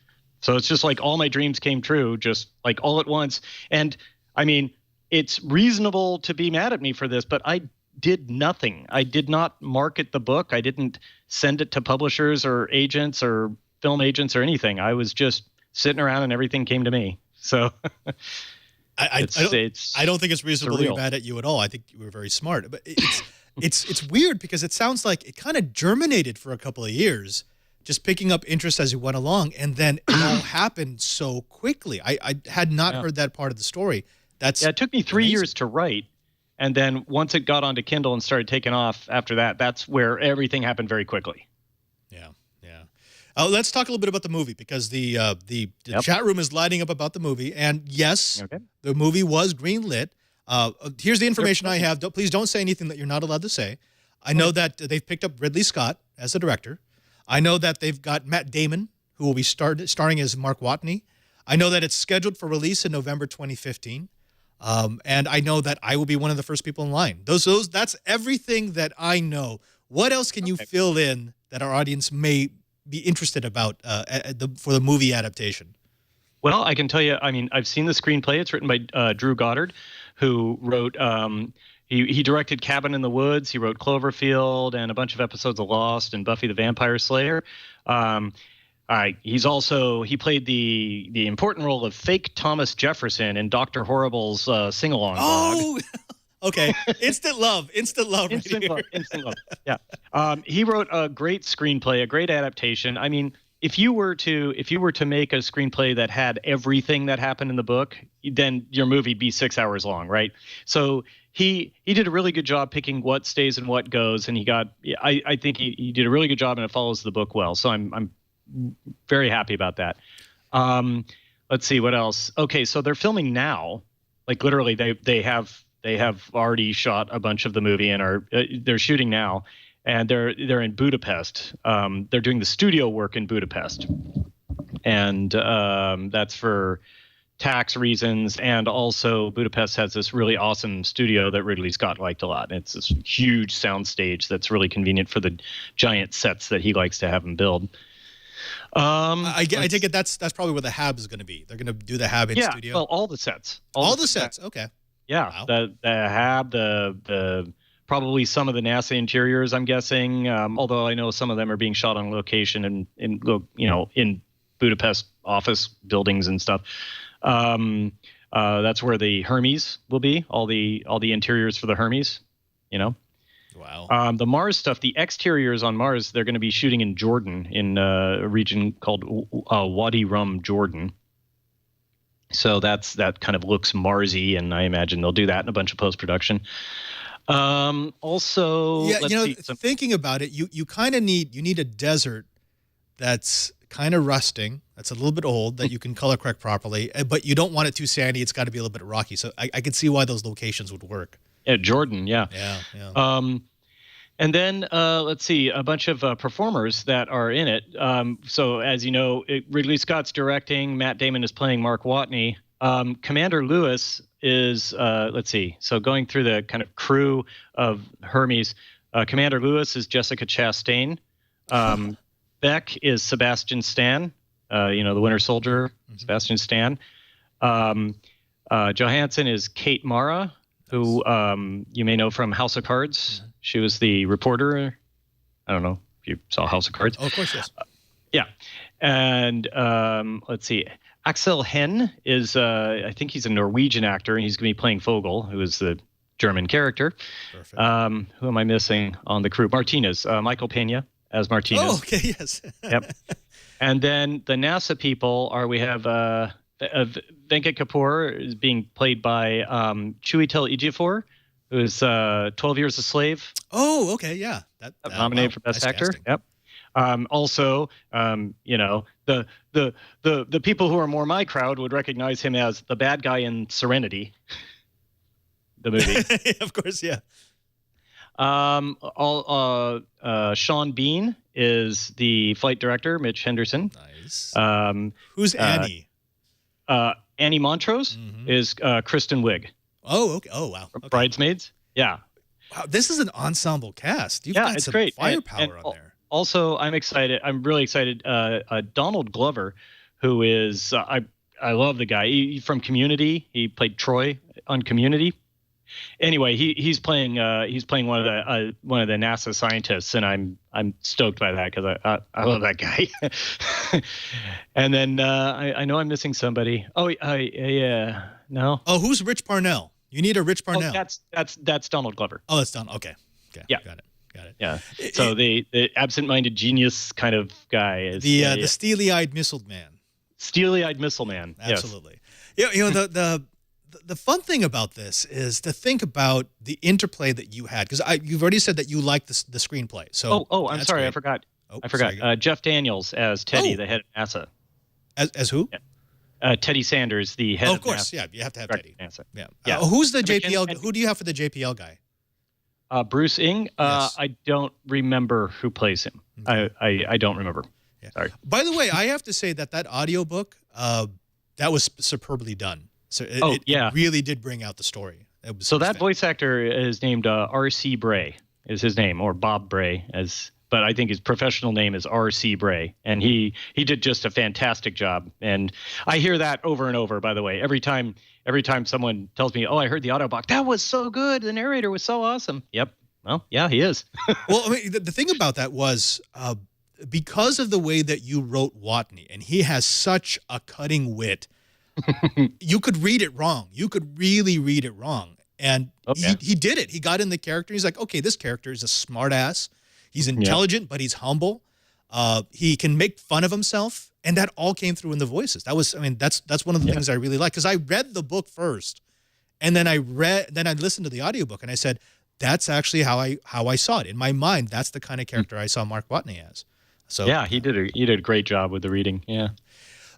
So it's just like all my dreams came true, just like all at once. And I mean, it's reasonable to be mad at me for this, but I did nothing. I did not market the book. I didn't send it to publishers or agents or film agents or anything. I was just sitting around and everything came to me. So
I don't think it's reasonable to be mad at you at all. I think you were very smart. But it's weird because it sounds like it kind of germinated for a couple of years, just picking up interest as you went along, and then it all happened so quickly. I had not heard that part of the story.
It took me 3 years to write. And then once it got onto Kindle and started taking off after that, that's where everything happened very quickly.
Yeah. Let's talk a little bit about the movie, because the chat room is lighting up about the movie. And yes, the movie was greenlit. Here's the information I have. Please don't say anything that you're not allowed to say. I know that they've picked up Ridley Scott as the director. I know that they've got Matt Damon, who will be starring as Mark Watney. I know that it's scheduled for release in November 2015. And I know that I will be one of the first people in line. That's everything that I know. What else can you fill in that our audience may be interested about for the movie adaptation?
Well, I can tell you, I mean, I've seen the screenplay. It's written by Drew Goddard, who wrote, he directed Cabin in the Woods. He wrote Cloverfield and a bunch of episodes of Lost and Buffy the Vampire Slayer. He played the important role of fake Thomas Jefferson in Dr. Horrible's sing-along blog.
Okay. Instant love.
Instant love. Yeah. He wrote a great screenplay, a great adaptation. I mean, if you were to make a screenplay that had everything that happened in the book, then your movie'd be 6 hours long, right? So he did a really good job picking what stays and what goes, and I think he did a really good job, and it follows the book well. So I'm very happy about that. Let's see what else. Okay, so they're filming now. Like literally, they have already shot a bunch of the movie and they're shooting now, and they're in Budapest. They're doing the studio work in Budapest, and that's for tax reasons, and also Budapest has this really awesome studio that Ridley Scott liked a lot. It's this huge soundstage that's really convenient for the giant sets that he likes to have him build.
I take it that's probably where the Hab is going to be. They're going to do the Hab in studio.
Well, all the sets.
All the sets. Okay.
Yeah,
Wow.
the Hab, the probably some of the NASA interiors, I'm guessing. Although I know some of them are being shot on location in Budapest office buildings and stuff. That's where the Hermes will be. All the interiors for the Hermes.
Wow.
The Mars stuff, the exteriors on Mars, they're going to be shooting in Jordan, in a region called Wadi Rum, Jordan. So that kind of looks Marsy, and I imagine they'll do that in a bunch of post-production. Also,
thinking about it, you kind of need a desert that's kind of rusting, that's a little bit old, that you can color correct properly, but you don't want it too sandy. It's got to be a little bit rocky. So I can see why those locations would work.
Yeah, Jordan, yeah.
Yeah.
And then let's see, a bunch of performers that are in it. So as you know, Ridley Scott's directing. Matt Damon is playing Mark Watney. Commander Lewis is, let's see, so going through the kind of crew of Hermes, Commander Lewis is Jessica Chastain. Beck is Sebastian Stan, the Winter Soldier, Sebastian Stan. Johansson is Kate Mara, who you may know from House of Cards. She was the reporter. I don't know if you saw House of Cards.
Oh, of course, yes.
Yeah. And let's see. Axel Henn is, I think he's a Norwegian actor, and he's going to be playing Fogel, who is the German character.
Perfect.
Who am I missing on the crew? Martinez, Michael Pena as Martinez.
Oh, okay, yes.
Yep. And then the NASA people we have Venkat Kapoor is being played by Chiwetel Ejiofor, who is 12 Years a Slave.
Oh, okay, yeah. That
nominated for Best
nice
Actor.
casting.
Yep. Also, the people who are more my crowd would recognize him as the bad guy in Serenity, the movie.
Of course, yeah.
Sean Bean is the flight director, Mitch Henderson.
Nice.
Who's
Annie?
Annie Montrose is Kristen Wiig.
Oh, okay. Oh, wow. Okay.
Bridesmaids. Yeah.
Wow, this is an ensemble cast. You've got
it's
some
great.
firepower on there.
Also, I'm excited. I'm really excited. Donald Glover, who is I love the guy. From Community. He played Troy on Community. Anyway, he's playing one of the NASA scientists, and I'm stoked by that because I love that guy. And then I know I'm missing somebody. Oh yeah, no.
Oh, who's Rich Parnell? You need a Rich Parnell.
Oh, that's Donald Glover.
Oh, that's Donald. Okay.
Yeah.
Got it.
Yeah. So the absent-minded genius kind of guy is
the steely-eyed missile man.
Steely-eyed missile man.
Absolutely. Yes. The fun thing about this is to think about the interplay that you had, because you've already said that you like the screenplay. So
I'm sorry, great. I forgot. I forgot.
Sorry.
Jeff Daniels as Teddy, the head of NASA.
As who?
Yeah. Teddy Sanders, the head of NASA.
Of course, yeah. You have to have Teddy.
NASA.
Yeah. Who's the JPL? Who do you have for the JPL guy?
Bruce Ing.
Yes.
I don't remember who plays him. Okay. I don't remember.
Yeah.
Sorry.
By the way, I have to say that audiobook, that was superbly done. So it really did bring out the story.
So that voice actor is named R.C. Bray is his name, or Bob Bray, but I think his professional name is R.C. Bray, and he did just a fantastic job. And I hear that over and over, by the way. Every time someone tells me, "Oh, I heard the audiobook. That was so good. The narrator was so awesome." Yep. Well, yeah, he is.
Well, I mean, the thing about that was because of the way that you wrote Watney, and he has such a cutting wit. You could read it wrong. You could really read it wrong. And he did it. He got in the character. He's like, okay, this character is a smart ass. He's intelligent, but he's humble. He can make fun of himself. And that all came through in the voices. That's one of the things I really like. Because I read the book first. And then I listened to the audiobook, and I said, that's actually how I saw it. In my mind, that's the kind of character I saw Mark Watney as. So
yeah, he did a great job with the reading. Yeah.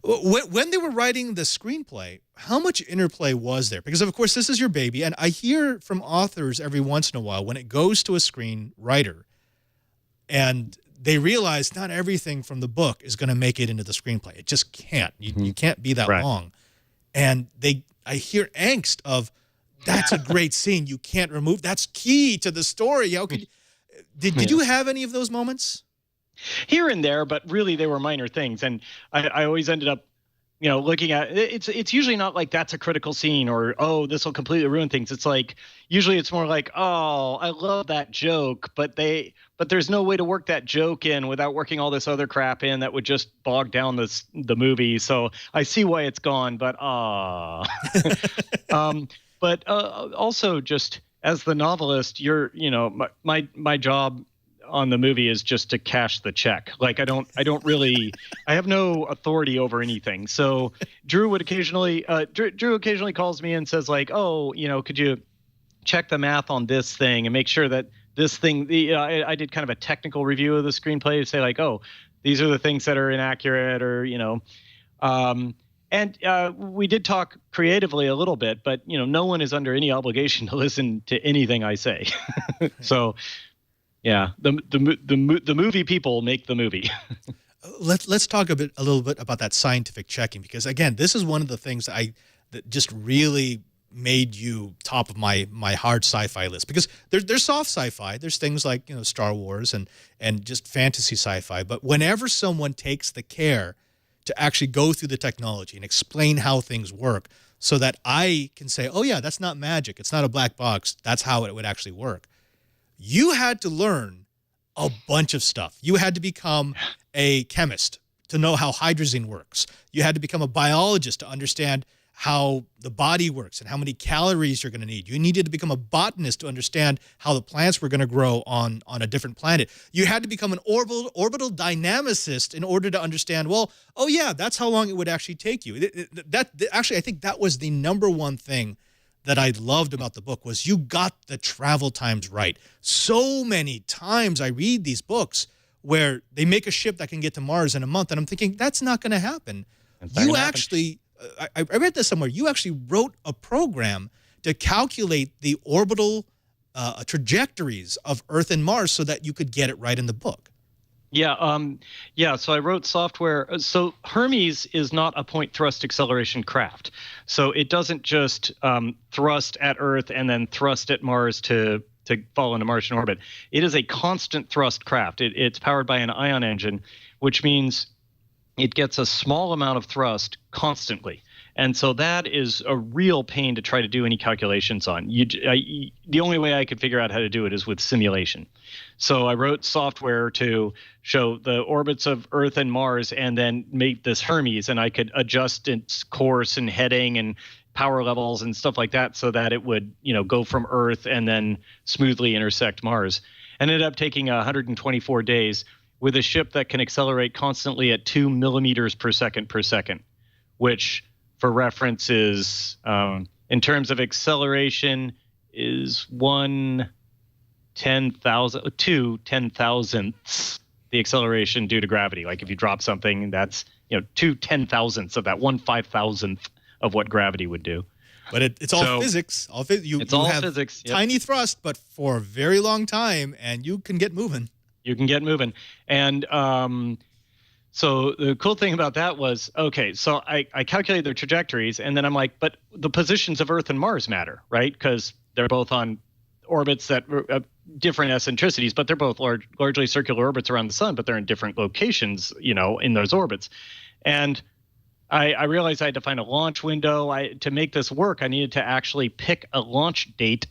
When they were writing the screenplay, how much interplay was there? Because, of course, this is your baby, and I hear from authors every once in a while when it goes to a screenwriter and they realize not everything from the book is going to make it into the screenplay. It just can't. You can't be that long. and I hear angst of, that's a great scene. You can't remove. That's key to the story. How could did you have any of those moments?
Here and there, but really they were minor things. And I always ended up, looking at it's usually not like that's a critical scene or, oh, this will completely ruin things. It's like, usually it's more like, oh, I love that joke, but there's no way to work that joke in without working all this other crap in that would just bog down the movie. So I see why it's gone, but but also just as the novelist, my job on the movie is just to cash the check. Like I have no authority over anything. So Drew occasionally calls me and says like, oh, could you check the math on this thing and make sure that this thing, I did kind of a technical review of the screenplay to say like, oh, these are the things that are inaccurate or, and we did talk creatively a little bit, but, no one is under any obligation to listen to anything I say. So, yeah, the movie people make the movie.
Let's talk a little bit about that scientific checking, because again, this is one of the things that just really made you top of my hard sci-fi list, because there's soft sci-fi, there's things like Star Wars and just fantasy sci-fi, but whenever someone takes the care to actually go through the technology and explain how things work so that I can say, oh yeah, that's not magic, it's not a black box, that's how it would actually work. You had to learn a bunch of stuff. You had to become a chemist to know how hydrazine works. You had to become a biologist to understand how the body works and how many calories you're going to need. You needed to become a botanist to understand how the plants were going to grow on a different planet. You had to become an orbital dynamicist in order to understand, well, oh yeah, that's how long it would actually take you. Actually, I think that was the number one thing that I loved about the book, was you got the travel times right. So many times I read these books where they make a ship that can get to Mars in a month, and I'm thinking, that's not going to happen. You actually, I read this somewhere, you actually wrote a program to calculate the orbital trajectories of Earth and Mars so that you could get it right in the book.
Yeah. So I wrote software. So Hermes is not a point thrust acceleration craft. So it doesn't just thrust at Earth and then thrust at Mars to fall into Martian orbit. It is a constant thrust craft. It's powered by an ion engine, which means it gets a small amount of thrust constantly. And so that is a real pain to try to do any calculations on. The only way I could figure out how to do it is with simulation. So I wrote software to show the orbits of Earth and Mars and then make this Hermes, and I could adjust its course and heading and power levels and stuff like that so that it would, go from Earth and then smoothly intersect Mars. And ended up taking 124 days with a ship that can accelerate constantly at 2 millimeters per second, which for reference is, in terms of acceleration, is 2/10,000ths the acceleration due to gravity. Like if you drop something, that's 2/10,000ths of that, 1/5000th of what gravity would do.
But it's all physics. It's all physics. Yep. Tiny thrust, but for a very long time, and you can get moving.
And so the cool thing about that was, okay, so I calculated their trajectories, and then I'm like, but the positions of Earth and Mars matter, right? Because they're both on orbits that different eccentricities, but they're both largely circular orbits around the sun, but they're in different locations, in those orbits. And I realized I had to find a launch window. To make this work, I needed to actually pick a launch date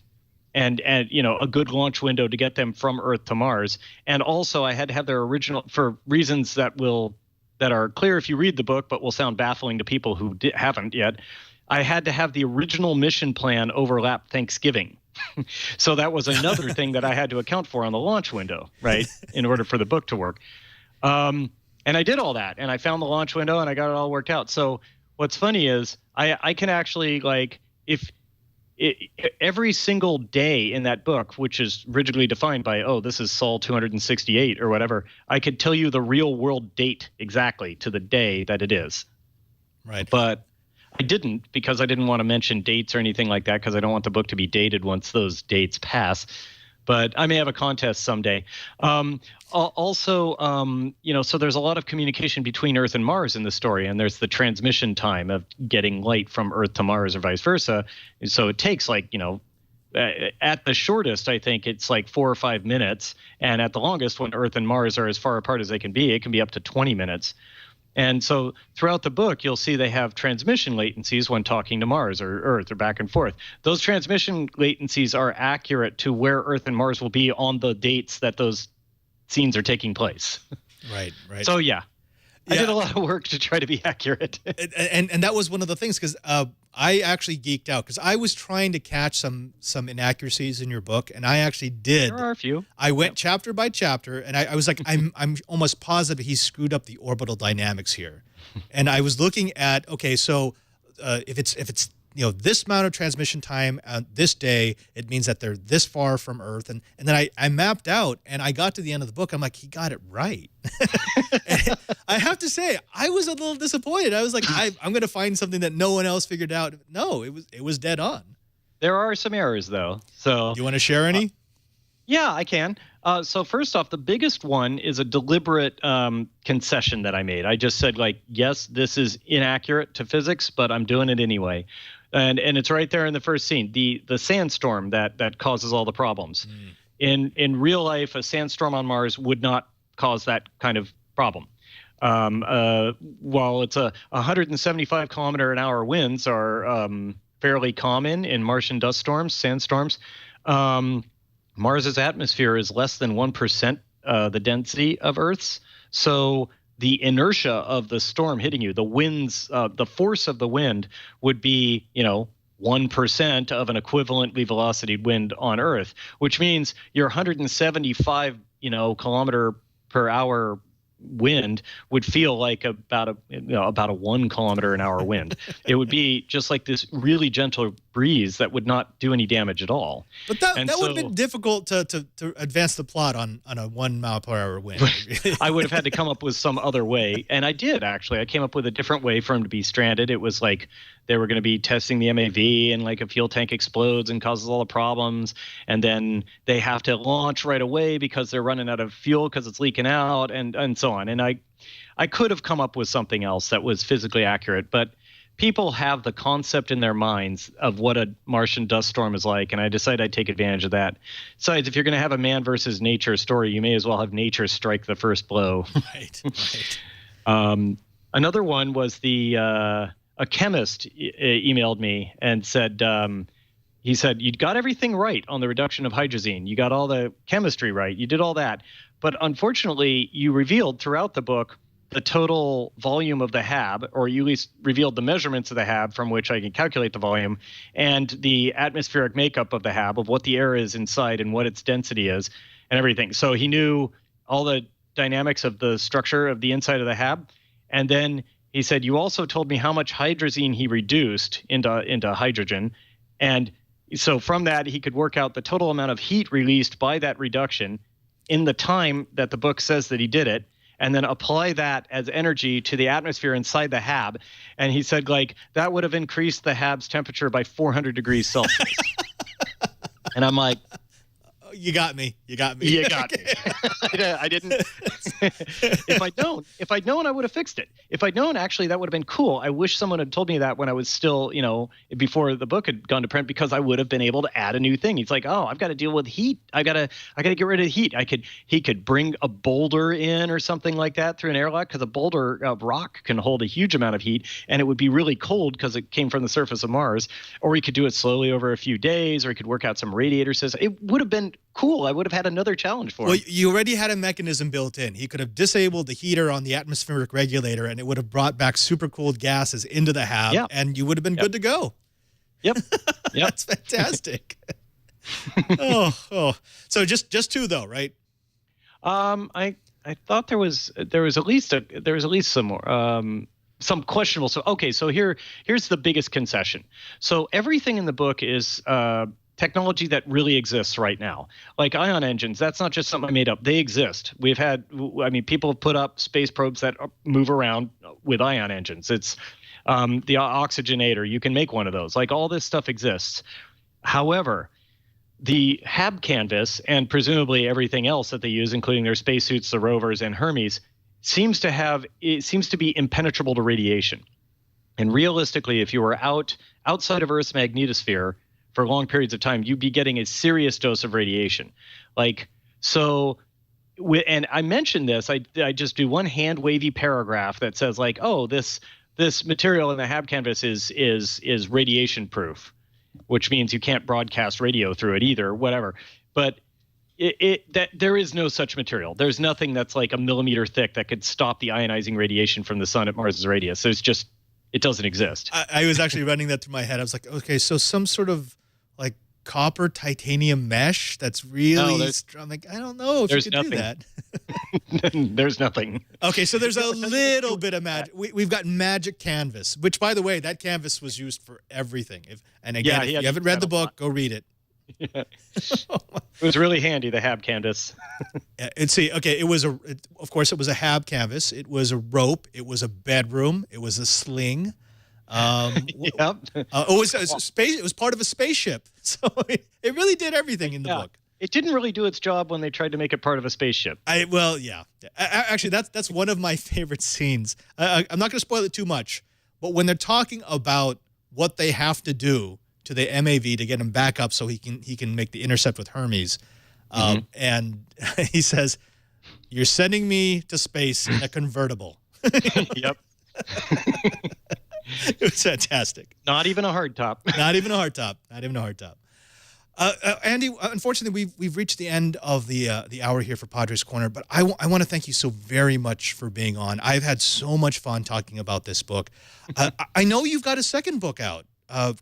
and a good launch window to get them from Earth to Mars. And also I had to have their original, for reasons that are clear if you read the book, but will sound baffling to people who haven't yet. I had to have the original mission plan overlap Thanksgiving. So that was another thing that I had to account for on the launch window, right, in order for the book to work. And I did all that, and I found the launch window, and I got it all worked out. So what's funny is I can actually, like, every single day in that book, which is rigidly defined by, this is Sol 268 or whatever, I could tell you the real world date exactly to the day that it is.
Right.
But I didn't, because I didn't want to mention dates or anything like that, because I don't want the book to be dated once those dates pass. but I may have a contest someday. Also, so there's a lot of communication between Earth and Mars in the story, and there's the transmission time of getting light from Earth to Mars or vice versa. So it takes at the shortest, I think it's like 4 or 5 minutes. And at the longest, when Earth and Mars are as far apart as they can be, it can be up to 20 minutes. And so throughout the book, you'll see they have transmission latencies when talking to Mars or Earth or back and forth. Those transmission latencies are accurate to where Earth and Mars will be on the dates that those scenes are taking place.
Right.
So, yeah. I did a lot of work to try to be accurate.
and that was one of the things, because I actually geeked out because I was trying to catch some inaccuracies in your book, and I actually did.
There are a few.
I went chapter by chapter, and I was like, I'm almost positive he screwed up the orbital dynamics here. And I was looking at, okay, so if it's this amount of transmission time this day, it means that they're this far from Earth. And then I mapped out, and I got to the end of the book. I'm like, he got it right. And I have to say, I was a little disappointed. I was like, I'm going to find something that no one else figured out. No, it was dead on.
There are some errors, though. So
do you want to share any?
Yeah, I can. So first off, the biggest one is a deliberate concession that I made. I just said, yes, this is inaccurate to physics, but I'm doing it anyway. And it's right there in the first scene, the sandstorm that causes all the problems. In real life, a sandstorm on Mars would not cause that kind of problem. While it's 175 kilometer an hour winds are fairly common in Martian dust storms, sandstorms. Mars's atmosphere is less than 1% the density of Earth's. So the inertia of the storm hitting you, the winds, the force of the wind would be, 1% of an equivalently velocity wind on Earth, which means your 175, kilometer per hour wind would feel like about a 1 kilometer an hour wind. It would be just like this really gentle breeze that would not do any damage at all.
But that would have been difficult to advance the plot on a 1 mile per hour wind.
I would have had to come up with some other way, and I did actually. I came up with a different way for him to be stranded. It was like they were going to be testing the MAV, and like a fuel tank explodes and causes all the problems, and then they have to launch right away because they're running out of fuel because it's leaking out, and so on. And I could have come up with something else that was physically accurate, but people have the concept in their minds of what a Martian dust storm is like, and I decided I'd take advantage of that. Besides, if you're going to have a man versus nature story, you may as well have nature strike the first blow.
Right.
Another one was a chemist emailed me and said, he said, you got everything right on the reduction of hydrazine. You got all the chemistry right. You did all that. But unfortunately, you revealed throughout the book the total volume of the HAB, or you at least revealed the measurements of the HAB from which I can calculate the volume, and the atmospheric makeup of the HAB, of what the air is inside and what its density is and everything. So he knew all the dynamics of the structure of the inside of the HAB. And then he said, you also told me how much hydrazine he reduced into hydrogen. And so from that, he could work out the total amount of heat released by that reduction in the time that the book says that he did it, and then apply that as energy to the atmosphere inside the HAB. And he said, that would have increased the HAB's temperature by 400 degrees Celsius. And I'm like,
you got me.
You got me. I didn't. If I'd known, I would have fixed it. If I'd known, actually, that would have been cool. I wish someone had told me that when I was still, before the book had gone to print, because I would have been able to add a new thing. He's like, oh, I've got to deal with heat. I gotta get rid of the heat. He could bring a boulder in or something like that through an airlock, because a boulder of rock can hold a huge amount of heat, and it would be really cold because it came from the surface of Mars. Or he could do it slowly over a few days, or he could work out some radiator system. It would have been cool. I would have had another challenge for him.
Well, you already had a mechanism built in. He could have disabled the heater on the atmospheric regulator, and it would have brought back supercooled gases into the HAB, and you would have been good to go.
Yep.
That's fantastic. So just 2 though, right?
I thought there was at least some more. Some questionable. So okay, so here's the biggest concession. So everything in the book is technology that really exists right now, like ion engines. That's not just something I made up. They exist. People have put up space probes that move around with ion engines. It's the oxygenator. You can make one of those. Like, all this stuff exists. However, the Hab canvas and presumably everything else that they use, including their spacesuits, the rovers, and Hermes, seems to be impenetrable to radiation. And realistically, if you were outside of Earth's magnetosphere for long periods of time, you'd be getting a serious dose of radiation. And I mentioned this. I just do one hand wavy paragraph that says like, oh, this material in the Hab canvas is radiation proof, which means you can't broadcast radio through it either, whatever. But that there is no such material. There's nothing that's like a millimeter thick that could stop the ionizing radiation from the sun at Mars's radius. So it doesn't exist.
I was actually running that through my head. I was like, okay, so some sort of like copper titanium mesh that's really strong. I'm like, I don't know if you could do that.
There's nothing.
Okay, so there's a little bit of magic. We've got magic canvas, which, by the way, that canvas was used for everything. If you haven't read the book, go read it.
Yeah. It was really handy, the Hab canvas.
And see, okay, of course, it was a Hab canvas. It was a rope. It was a bedroom. It was a sling.
Yep.
It was part of a spaceship. So it really did everything in the book.
It didn't really do its job when they tried to make it part of a spaceship.
Actually, that's one of my favorite scenes. I'm not going to spoil it too much, but when they're talking about what they have to do to the MAV to get him back up so he can make the intercept with Hermes, and he says, "You're sending me to space in a convertible."
Yep.
It was fantastic.
Not even a hard top.
Not even a hard top. Andy, unfortunately, we've reached the end of the hour here for Padre's Corner, but I want to thank you so very much for being on. I've had so much fun talking about this book. I know you've got a second book out.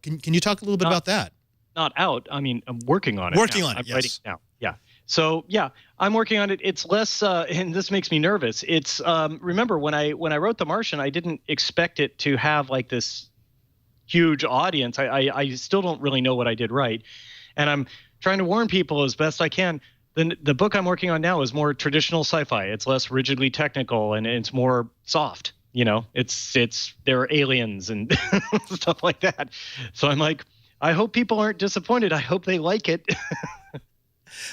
Can you talk a little bit about that?
Not out. I mean, I'm working on it.
I'm
writing now. Yeah. So yeah, I'm working on it. It's less, and this makes me nervous. It's remember when I wrote The Martian, I didn't expect it to have like this huge audience. I still don't really know what I did right, and I'm trying to warn people as best I can. The book I'm working on now is more traditional sci-fi. It's less rigidly technical and it's more soft. You know, there are aliens and stuff like that. So I'm like, I hope people aren't disappointed. I hope they like it.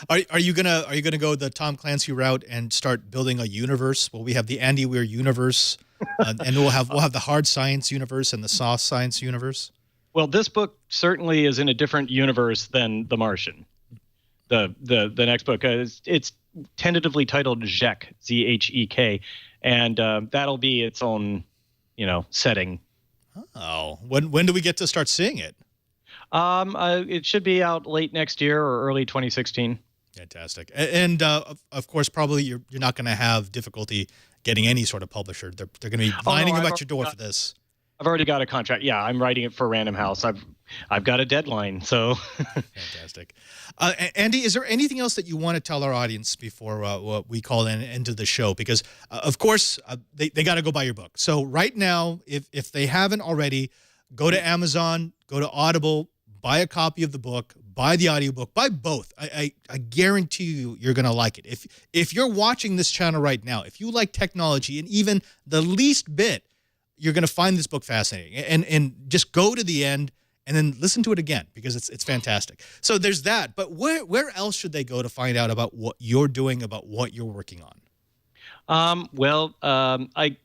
Are you gonna go the Tom Clancy route and start building a universe? Well, we have the Andy Weir universe, and we'll have the hard science universe and the soft science universe.
Well, this book certainly is in a different universe than The Martian. The next book it's tentatively titled Zhek, Zhek, and that'll be its own, setting.
Oh, when do we get to start seeing it?
It should be out late next year or early 2016.
Fantastic. And of course, probably you're not going to have difficulty getting any sort of publisher. They're going to be lining about your door for this.
I've already got a contract. Yeah, I'm writing it for Random House. I've got a deadline. So
fantastic. Andy, is there anything else that you want to tell our audience before what we call an end to the show? Because of course they got to go buy your book. So right now, if they haven't already, go to Amazon, go to Audible, buy a copy of the book, buy the audiobook, buy both. I guarantee you're going to like it. If you're watching this channel right now, if you like technology and even the least bit, you're going to find this book fascinating. And just go to the end and then listen to it again because it's fantastic. So there's that. But where else should they go to find out about what you're doing, about what you're working on?
I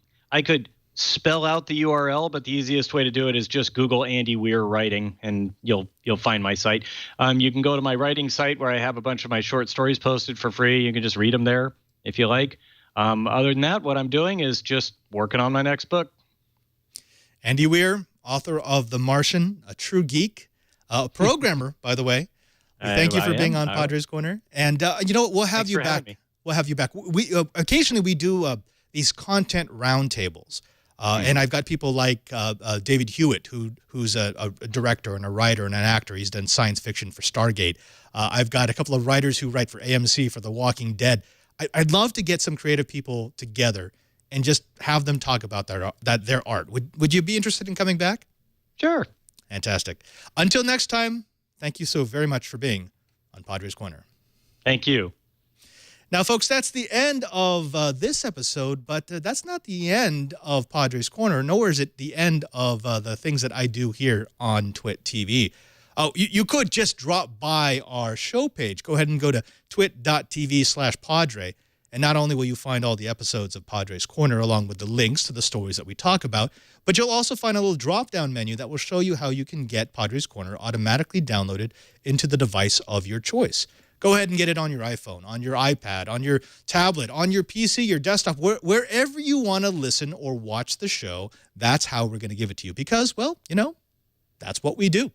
could spell out the URL, but the easiest way to do it is just Google Andy Weir writing, and you'll find my site. You can go to my writing site where I have a bunch of my short stories posted for free. You can just read them there if you like. Other than that, what I'm doing is just working on my next book.
Andy Weir, author of The Martian, a true geek, a programmer, by the way. Thank you for being on Padre's Corner. And we'll have you back. We'll have you back. We occasionally we do these content roundtables. And I've got people like David Hewitt, who's a director and a writer and an actor. He's done science fiction for Stargate. I've got a couple of writers who write for AMC for The Walking Dead. I'd love to get some creative people together and just have them talk about their art. Would you be interested in coming back?
Sure.
Fantastic. Until next time, thank you so very much for being on Padre's Corner.
Thank you.
Now, folks, that's the end of this episode, but that's not the end of Padre's Corner, nor is it the end of the things that I do here on Twit TV. Oh, you could just drop by our show page. Go ahead and go to twit.tv/Padre. And not only will you find all the episodes of Padre's Corner along with the links to the stories that we talk about, but you'll also find a little drop-down menu that will show you how you can get Padre's Corner automatically downloaded into the device of your choice. Go ahead and get it on your iPhone, on your iPad, on your tablet, on your PC, your desktop, wherever you want to listen or watch the show. That's how we're going to give it to you because, well, that's what we do.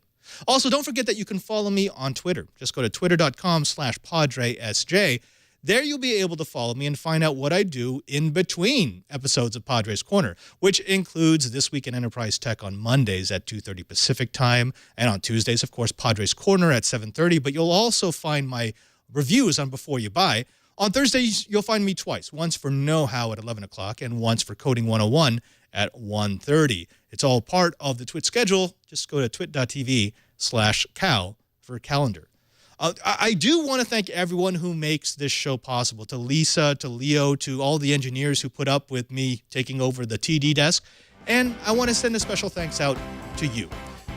Also, don't forget that you can follow me on Twitter. Just go to twitter.com/PadreSJ. There you'll be able to follow me and find out what I do in between episodes of Padre's Corner, which includes This Week in Enterprise Tech on Mondays at 2:30 Pacific Time, and on Tuesdays, of course, Padre's Corner at 7:30. But you'll also find my reviews on Before You Buy. On Thursdays, you'll find me twice, once for Know How at 11 o'clock and once for Coding 101 at 1:30. It's all part of the Twit schedule. Just go to twit.tv/Cal for a calendar. I do want to thank everyone who makes this show possible, to Lisa, to Leo, to all the engineers who put up with me taking over the TD desk. And I want to send a special thanks out to you.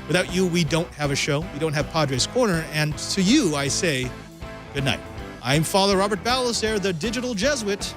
Without you, we don't have a show. We don't have Padre's Corner. And to you, I say good night. I'm Father Robert Ballester, the digital Jesuit.